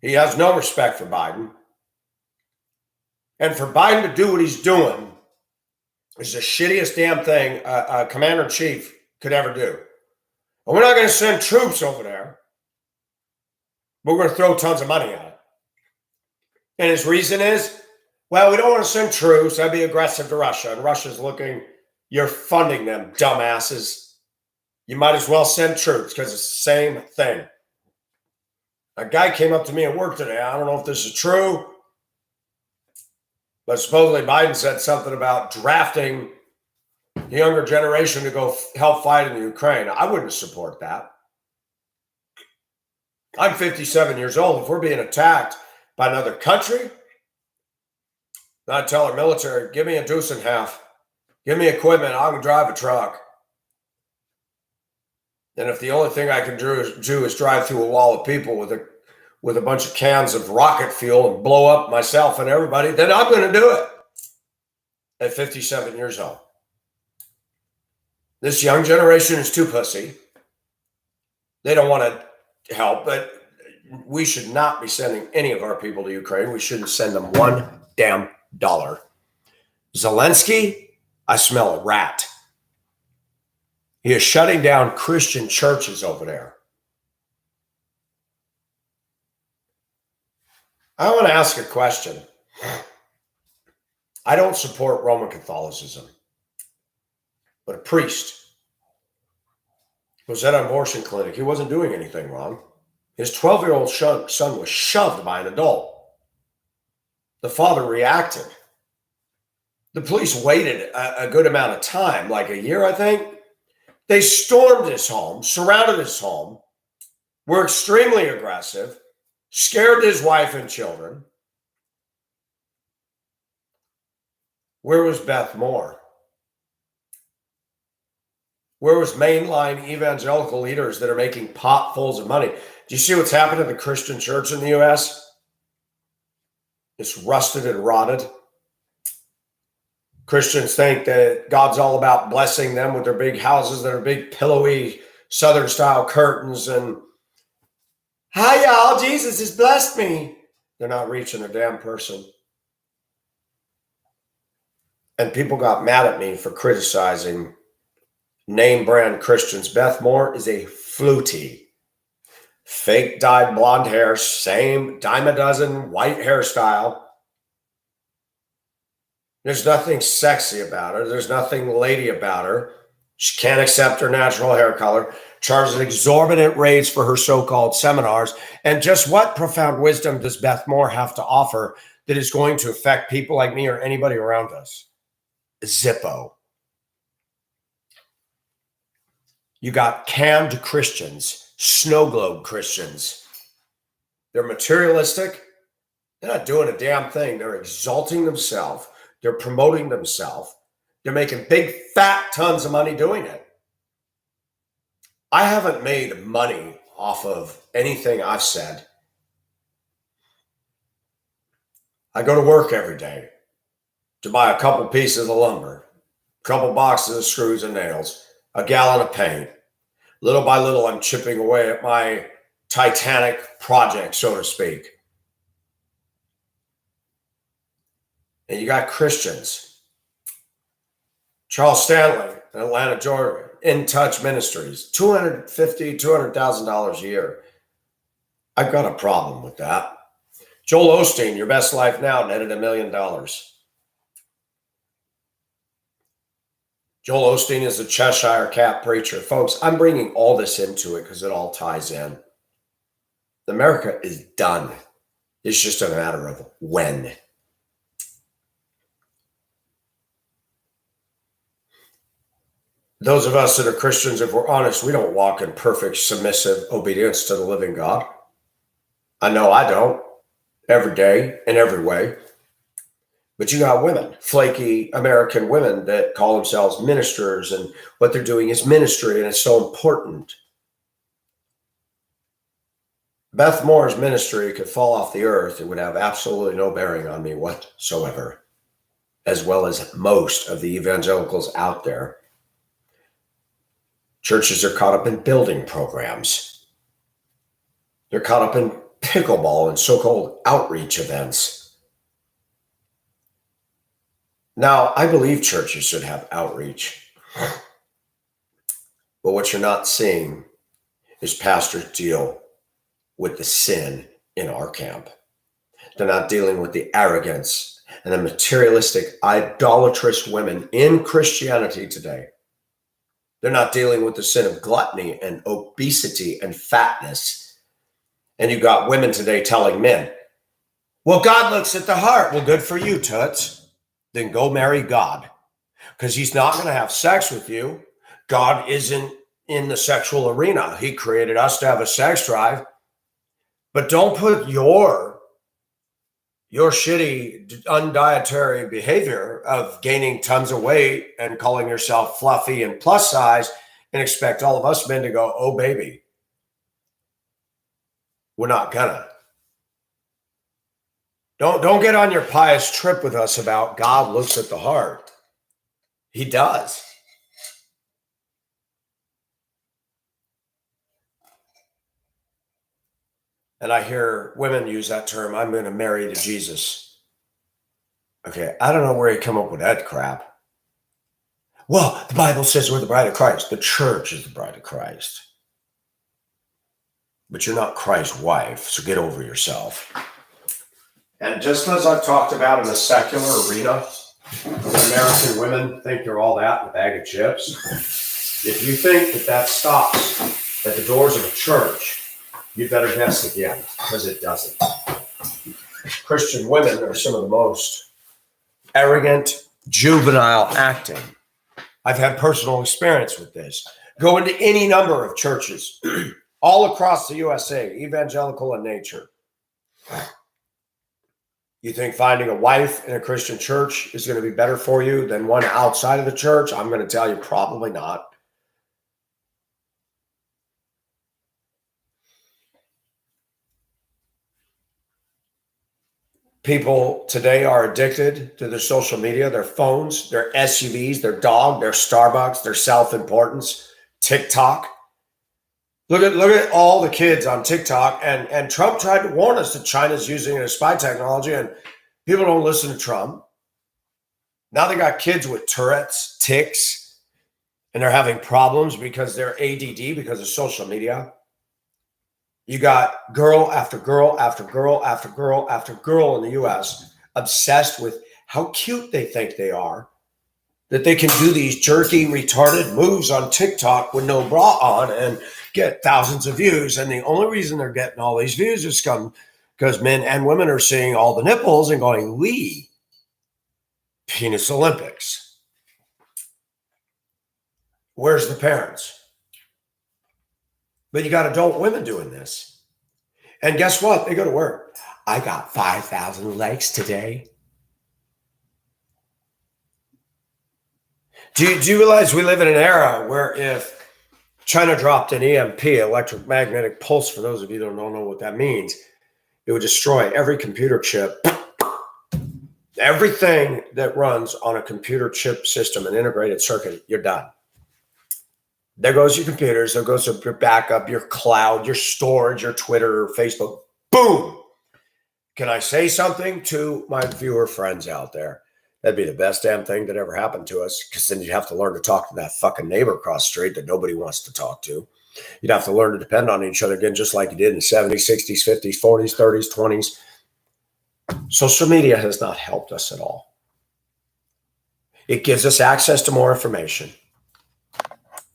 He has no respect for Biden. And for Biden to do what he's doing is the shittiest damn thing a commander-in-chief could ever do. And we're not going to send troops over there, but we're going to throw tons of money at it. And his reason is, well, we don't want to send troops. That'd be aggressive to Russia. And Russia's looking, you're funding them, dumbasses. You might as well send troops because it's the same thing. A guy came up to me at work today. I don't know if this is true, but supposedly Biden said something about drafting the younger generation to go help fight in the Ukraine. I wouldn't support that. I'm 57 years old. If we're being attacked by another country, I'd tell our military, give me a deuce and a half. Give me equipment. I can drive a truck. And if the only thing I can do is drive through a wall of people with a bunch of cans of rocket fuel and blow up myself and everybody, then I'm going to do it at 57 years old. This young generation is too pussy. They don't want to help, but we should not be sending any of our people to Ukraine. We shouldn't send them one damn dollar. Zelensky, I smell a rat. He is shutting down Christian churches over there. I want to ask a question. I don't support Roman Catholicism, but a priest was at an abortion clinic. He wasn't doing anything wrong. His 12-year-old son was shoved by an adult. The father reacted. The police waited a good amount of time, like a year, I think. They stormed his home, surrounded his home, were extremely aggressive, scared his wife and children. Where was Beth Moore? Where was mainline evangelical leaders that are making potfuls of money? Do you see what's happened to the Christian church in the U.S.? It's rusted and rotted. Christians think that God's all about blessing them with their big houses, their big pillowy Southern style curtains, and hi y'all, Jesus has blessed me. They're not reaching a damn person. And people got mad at me for criticizing name brand Christians. Beth Moore is a flutie. Fake dyed blonde hair, same dime a dozen white hairstyle. There's nothing sexy about her. There's nothing lady about her. She can't accept her natural hair color, charges exorbitant rates for her so-called seminars. And just what profound wisdom does Beth Moore have to offer that is going to affect people like me or anybody around us? Zippo. You got cammed Christians, snow globe Christians. They're materialistic. They're not doing a damn thing. They're exalting themselves. They're promoting themselves. They're making big, fat tons of money doing it. I haven't made money off of anything I've said. I go to work every day to buy a couple pieces of lumber, a couple boxes of screws and nails, a gallon of paint. Little by little, I'm chipping away at my Titanic project, so to speak. And you got Christians. Charles Stanley in Atlanta, Georgia, In Touch Ministries, $250,000, $200,000 a year. I've got a problem with that. Joel Osteen, Your Best Life Now, netted $1 million. Joel Osteen is a Cheshire Cat preacher. Folks, I'm bringing all this into it because it all ties in. America is done. It's just a matter of when. Those of us that are Christians, if we're honest, we don't walk in perfect, submissive obedience to the living God. I know I don't every day in every way. But you got women, flaky American women that call themselves ministers, and what they're doing is ministry, and it's so important. Beth Moore's ministry could fall off the earth. It would have absolutely no bearing on me whatsoever, as well as most of the evangelicals out there. Churches are caught up in building programs. They're caught up in pickleball and so-called outreach events. Now, I believe churches should have outreach. But what you're not seeing is pastors deal with the sin in our camp. They're not dealing with the arrogance and the materialistic, idolatrous women in Christianity today. They're not dealing with the sin of gluttony and obesity and fatness. And you got women today telling men, well, God looks at the heart. Well, good for you, toots. Then go marry God, because he's not going to have sex with you. God isn't in the sexual arena. He created us to have a sex drive. But don't put your shitty, undietary behavior of gaining tons of weight and calling yourself fluffy and plus size and expect all of us men to go, oh, baby. We're not gonna. Don't get on your pious trip with us about God looks at the heart. He does. And I hear women use that term, I'm going to marry to Jesus. Okay, I don't know where you come up with that crap. Well, the Bible says we're the bride of Christ. The church is the bride of Christ. But you're not Christ's wife, so get over yourself. And just as I've talked about in the secular arena, American women think they're all that in a bag of chips. If you think that stops at the doors of a church, you better guess again, because it doesn't. Christian women are some of the most arrogant, juvenile acting. I've had personal experience with this. Go into any number of churches all across the USA, evangelical in nature. You think finding a wife in a Christian church is going to be better for you than one outside of the church? I'm going to tell you, probably not. People today are addicted to their social media, their phones, their SUVs, their dog, their Starbucks, their self-importance, TikTok. Look at all the kids on TikTok, and Trump tried to warn us that China's using it as spy technology, and people don't listen to Trump. Now they got kids with Tourette's, tics, and they're having problems because they're ADD because of social media. You got girl after girl after girl after girl after girl in the US obsessed with how cute they think they are, that they can do these jerky, retarded moves on TikTok with no bra on and get thousands of views. And the only reason they're getting all these views is because men and women are seeing all the nipples and going, wee, penis Olympics. Where's the parents? But you got adult women doing this. And guess what? They go to work. I got 5,000 likes today. Do you realize we live in an era where if China dropped an EMP, electromagnetic pulse, for those of you who don't know what that means, it would destroy every computer chip. Everything that runs on a computer chip system, an integrated circuit, you're done. There goes your computers, there goes your backup, your cloud, your storage, your Twitter, Facebook. Boom! Can I say something to my viewer friends out there? That'd be the best damn thing that ever happened to us, because then you'd have to learn to talk to that fucking neighbor across the street that nobody wants to talk to. You'd have to learn to depend on each other again, just like you did in the 70s, 60s, 50s, 40s, 30s, 20s. Social media has not helped us at all. It gives us access to more information.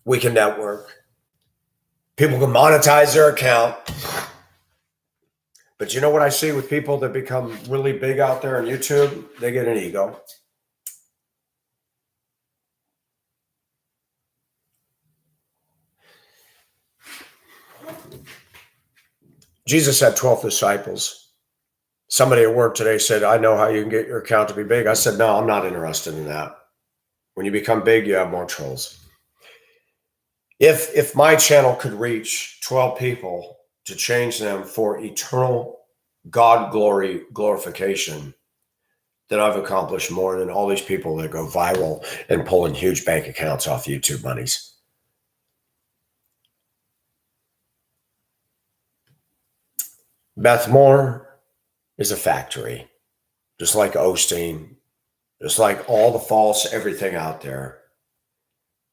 We can network. People can monetize their account. But you know what I see with people that become really big out there on YouTube? They get an ego. Jesus had 12 disciples. Somebody at work today said, I know how you can get your account to be big. I said, no, I'm not interested in that. When you become big, you have more trolls. If my channel could reach 12 people to change them for eternal God glory glorification, then I've accomplished more than all these people that go viral and pulling huge bank accounts off YouTube monies. Beth Moore is a factory, just like Osteen, just like all the false everything out there.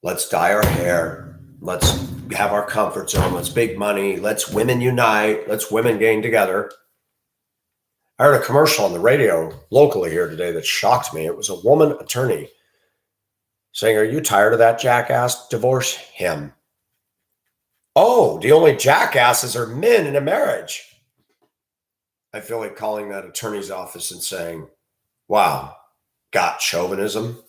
Let's dye our hair. Let's have our comfort zone. Let's big money. Let's women unite. Let's women gain together. I heard a commercial on the radio locally here today that shocked me. It was a woman attorney saying, are you tired of that jackass? Divorce him. Oh, the only jackasses are men in a marriage. I feel like calling that attorney's office and saying, wow, got chauvinism.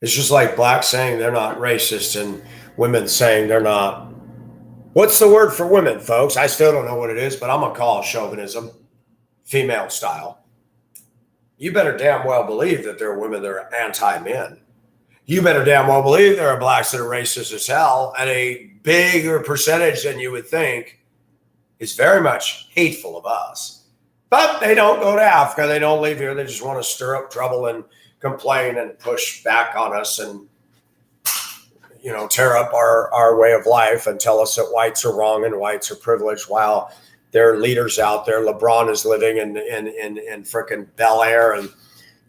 It's just like blacks saying they're not racist and women saying they're not. What's the word for women, folks? I still don't know what it is, but I'm going to call it chauvinism, female style. You better damn well believe that there are women that are anti-men. You better damn well believe there are blacks that are racist as hell, and a bigger percentage than you would think is very much hateful of us. But they don't go to Africa. They don't leave here. They just want to stir up trouble and complain and push back on us and, you know, tear up our way of life and tell us that whites are wrong and whites are privileged while there are leaders out there. LeBron is living in frickin' Bel Air and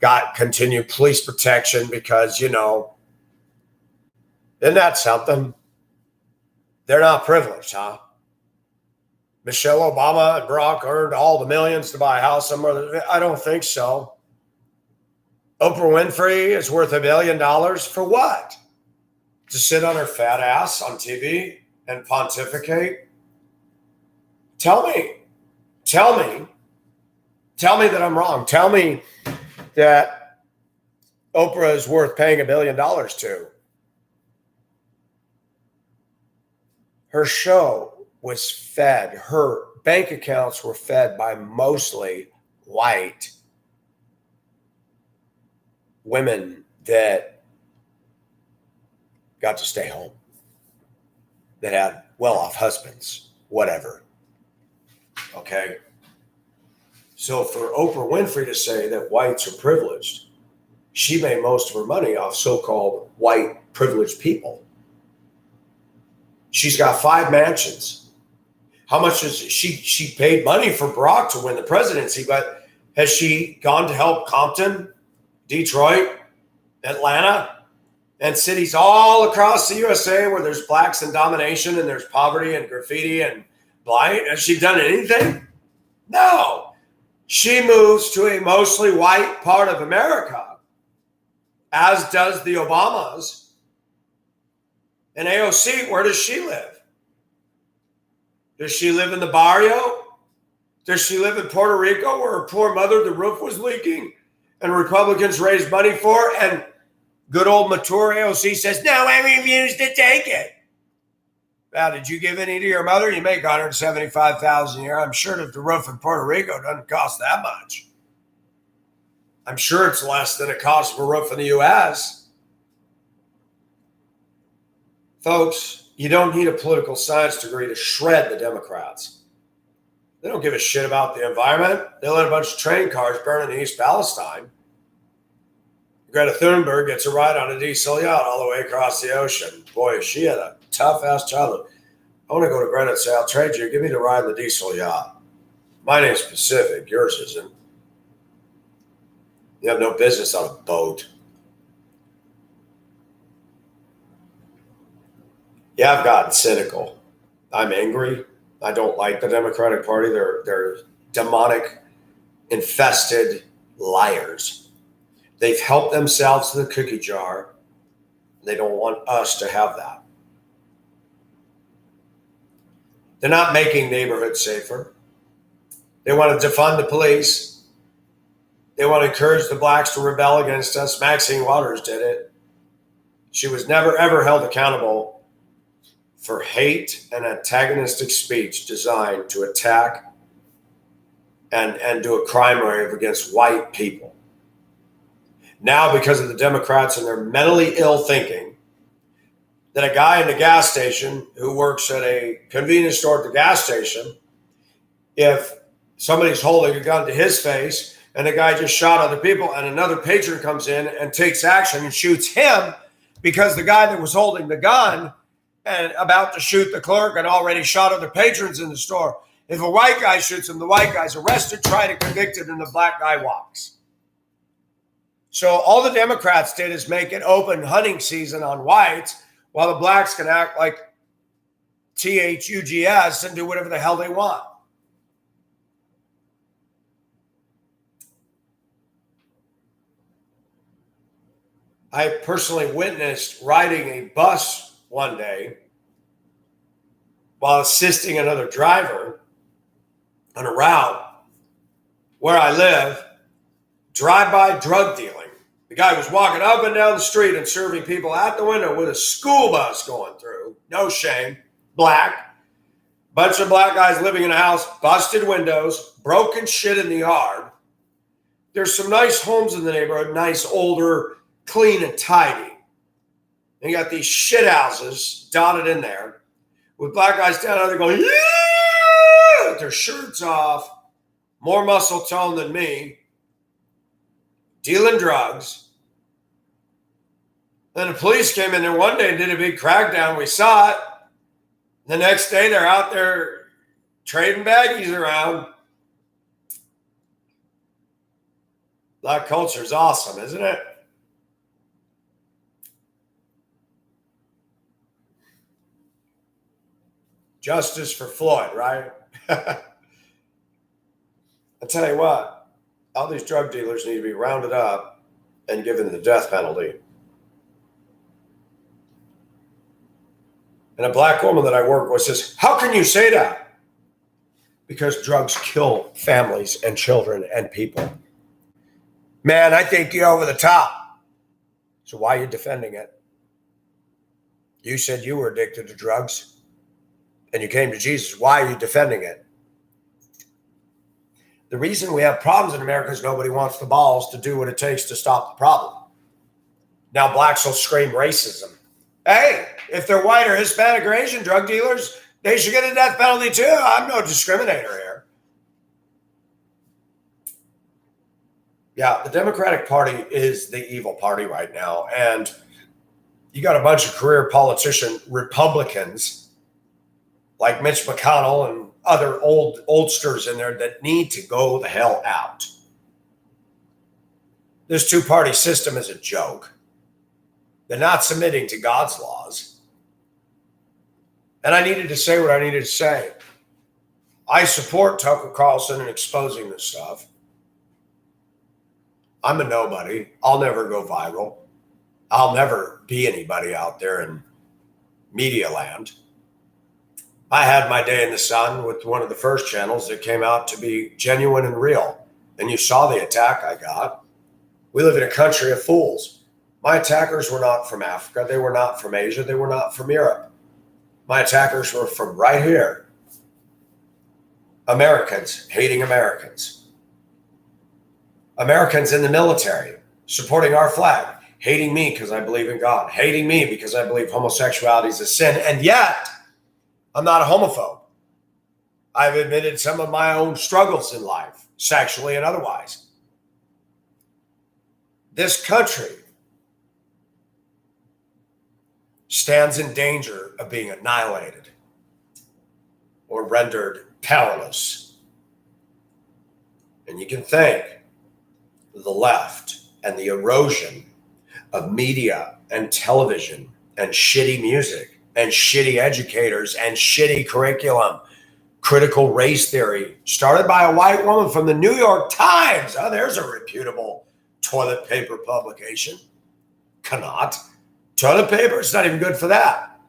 got continued police protection because, you know, isn't that something? They're not privileged, huh? Michelle Obama and Barack earned all the millions to buy a house somewhere. I don't think so. Oprah Winfrey is worth $1 billion for what? To sit on her fat ass on TV and pontificate? Tell me that I'm wrong. Tell me that Oprah is worth paying $1 billion to. Her show was fed, her bank accounts were fed by mostly white women that got to stay home, that had well-off husbands, whatever. Okay? So for Oprah Winfrey to say that whites are privileged, she made most of her money off so-called white privileged people. She's got 5 mansions. How much is she paid money for Barack to win the presidency, but has she gone to help Compton, Detroit, Atlanta, and cities all across the USA where there's blacks in domination and there's poverty and graffiti and blight? Has she done anything? No. She moves to a mostly white part of America, as does the Obamas. And AOC, where does she live? Does she live in the barrio? Does she live in Puerto Rico where her poor mother, the roof was leaking and Republicans raised money for? And good old mature AOC says, no, I refuse to take it. Now, did you give any to your mother? You make $175,000 a year. I'm sure that the roof in Puerto Rico doesn't cost that much. I'm sure it's less than it costs for a roof in the U.S. Folks, you don't need a political science degree to shred the Democrats. They don't give a shit about the environment. They let a bunch of train cars burn in East Palestine. Greta Thunberg gets a ride on a diesel yacht all the way across the ocean. Boy, she had a tough-ass childhood. I want to go to Greta and say, I'll trade you. Give me the ride on the diesel yacht. My name's Pacific. Yours isn't. You have no business on a boat. Yeah, I've gotten cynical. I'm angry. I don't like the Democratic Party. They're demonic, infested liars. They've helped themselves to the cookie jar. They don't want us to have that. They're not making neighborhoods safer. They want to defund the police. They want to encourage the blacks to rebel against us. Maxine Waters did it. She was never, ever held accountable for hate and antagonistic speech designed to attack and do a crime wave against white people. Now, because of the Democrats and their mentally ill thinking, that a guy in the gas station who works at a convenience store at the gas station, if somebody's holding a gun to his face and the guy just shot other people and another patron comes in and takes action and shoots him because the guy that was holding the gun and about to shoot the clerk and already shot other patrons in the store, if a white guy shoots him, the white guy's arrested, tried, and convicted, and the black guy walks. So all the Democrats did is make it open hunting season on whites while the blacks can act like THUGS and do whatever the hell they want. I personally witnessed riding a bus one day while assisting another driver on a route where I live, drive-by drug dealing. The guy was walking up and down the street and serving people at the window with a school bus going through. No shame. Black. Bunch of black guys living in a house, busted windows, broken shit in the yard. There's some nice homes in the neighborhood, nice, older, clean and tidy. And you got these shit houses dotted in there with black guys down there going, yeah, with their shirts off, more muscle tone than me, dealing drugs. Then the police came in there one day and did a big crackdown. We saw it. The next day they're out there trading baggies around. Black culture is awesome, isn't it? Justice for Floyd, right? I tell you what, all these drug dealers need to be rounded up and given the death penalty. And a black woman that I work with says, how can you say that? Because drugs kill families and children and people. Man, I think you're over the top. So why are you defending it? You said you were addicted to drugs and you came to Jesus. Why are you defending it? The reason we have problems in America is nobody wants the balls to do what it takes to stop the problem. Now blacks will scream racism. Hey, if they're white or Hispanic or Asian drug dealers, they should get a death penalty too. I'm no discriminator here. Yeah, the Democratic Party is the evil party right now. And you got a bunch of career politician Republicans like Mitch McConnell and other oldsters in there that need to go the hell out. This two-party system is a joke. They're not submitting to God's laws. And I needed to say what I needed to say. I support Tucker Carlson in exposing this stuff. I'm a nobody. I'll never go viral. I'll never be anybody out there in media land. I had my day in the sun with one of the first channels that came out to be genuine and real. And you saw the attack I got. We live in a country of fools. My attackers were not from Africa. They were not from Asia. They were not from Europe. My attackers were from right here. Americans hating Americans. Americans in the military supporting our flag, hating me because I believe in God, hating me because I believe homosexuality is a sin. And yet, I'm not a homophobe. I've admitted some of my own struggles in life, sexually and otherwise. This country stands in danger of being annihilated or rendered powerless. And you can thank the left and the erosion of media and television and shitty music and shitty educators and shitty curriculum. Critical race theory started by a white woman from the New York Times. Oh, there's a reputable toilet paper publication. Cannot. Toilet paper, it's not even good for that.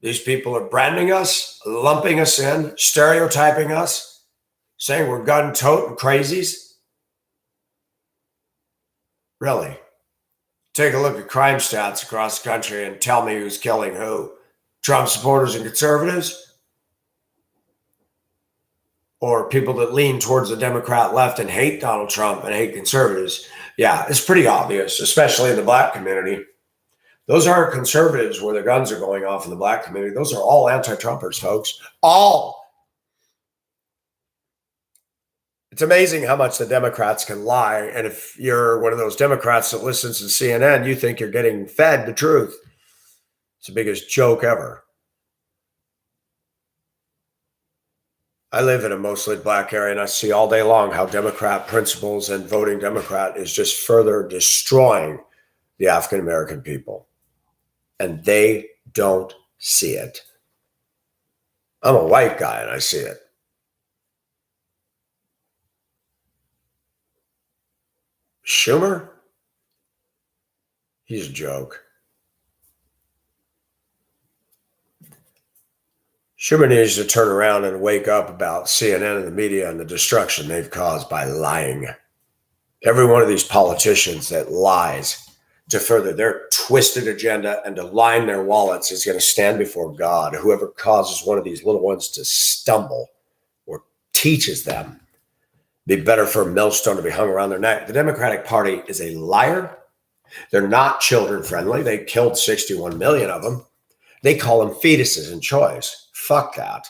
These people are branding us, lumping us in, stereotyping us, saying we're gun-toting crazies. Really? Take a look at crime stats across the country and tell me who's killing who. Trump supporters and conservatives? Or people that lean towards the Democrat left and hate Donald Trump and hate conservatives? Yeah, it's pretty obvious, especially in the black community. Those aren't conservatives where their guns are going off in the black community. Those are all anti-Trumpers, folks. All. It's amazing how much the Democrats can lie. And if you're one of those Democrats that listens to CNN, you think you're getting fed the truth. It's the biggest joke ever. I live in a mostly black area, and I see all day long how Democrat principles and voting Democrat is just further destroying the African-American people. And they don't see it. I'm a white guy, and I see it. Shummer? He's a joke. Shummer needs to turn around and wake up about CNN and the media and the destruction they've caused by lying. Every one of these politicians that lies to further their twisted agenda and to line their wallets is going to stand before God. Whoever causes one of these little ones to stumble or teaches them, be better for a millstone to be hung around their neck. The Democratic Party is a liar. They're not children friendly. They killed 61 million of them. They call them fetuses in choice. Fuck that.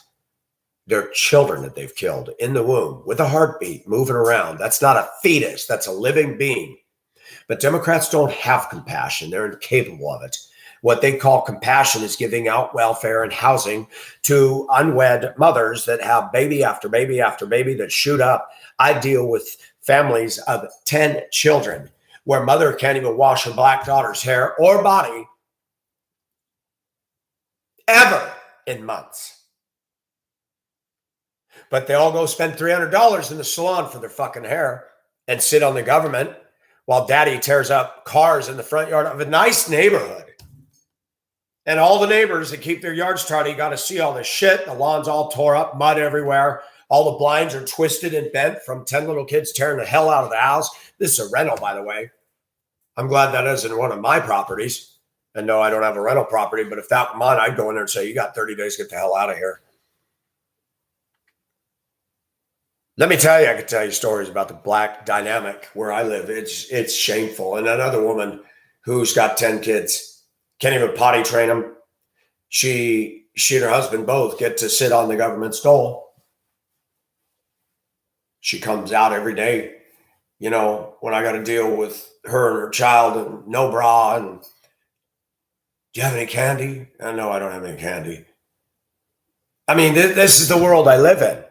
They're children that they've killed in the womb with a heartbeat moving around. That's not a fetus. That's a living being. But Democrats don't have compassion. They're incapable of it. What they call compassion is giving out welfare and housing to unwed mothers that have baby after baby after baby that shoot up. I deal with families of 10 children where mother can't even wash her black daughter's hair or body ever in months. But they all go spend $300 in the salon for their fucking hair and sit on the government while daddy tears up cars in the front yard of a nice neighborhood. And all the neighbors that keep their yards tidy got to see all this shit. The lawn's all tore up, mud everywhere. All the blinds are twisted and bent from 10 little kids tearing the hell out of the house. This is a rental, by the way. I'm glad that isn't one of my properties. And no, I don't have a rental property, but if that were mine, I'd go in there and say, you got 30 days to get the hell out of here. Let me tell you, I could tell you stories about the black dynamic where I live. It's shameful. And another woman who's got 10 kids, can't even potty train them. She and her husband both get to sit on the government's dole. She comes out every day, you know, when I got to deal with her and her child and no bra. And do you have any candy? No, I don't have any candy. I mean, this is the world I live in.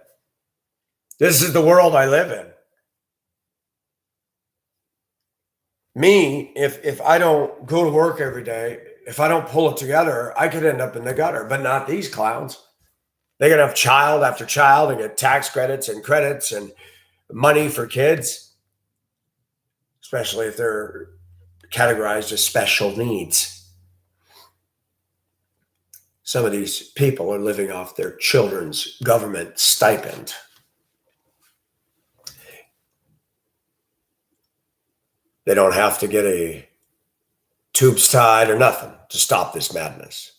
This is the world I live in. Me, if I don't go to work every day, if I don't pull it together, I could end up in the gutter, but not these clowns. They're going to have child after child and get tax credits and money for kids, especially if they're categorized as special needs. Some of these people are living off their children's government stipend. They don't have to get a tubes tied or nothing to stop this madness.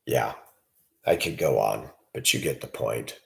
Yeah, I could go on, but you get the point.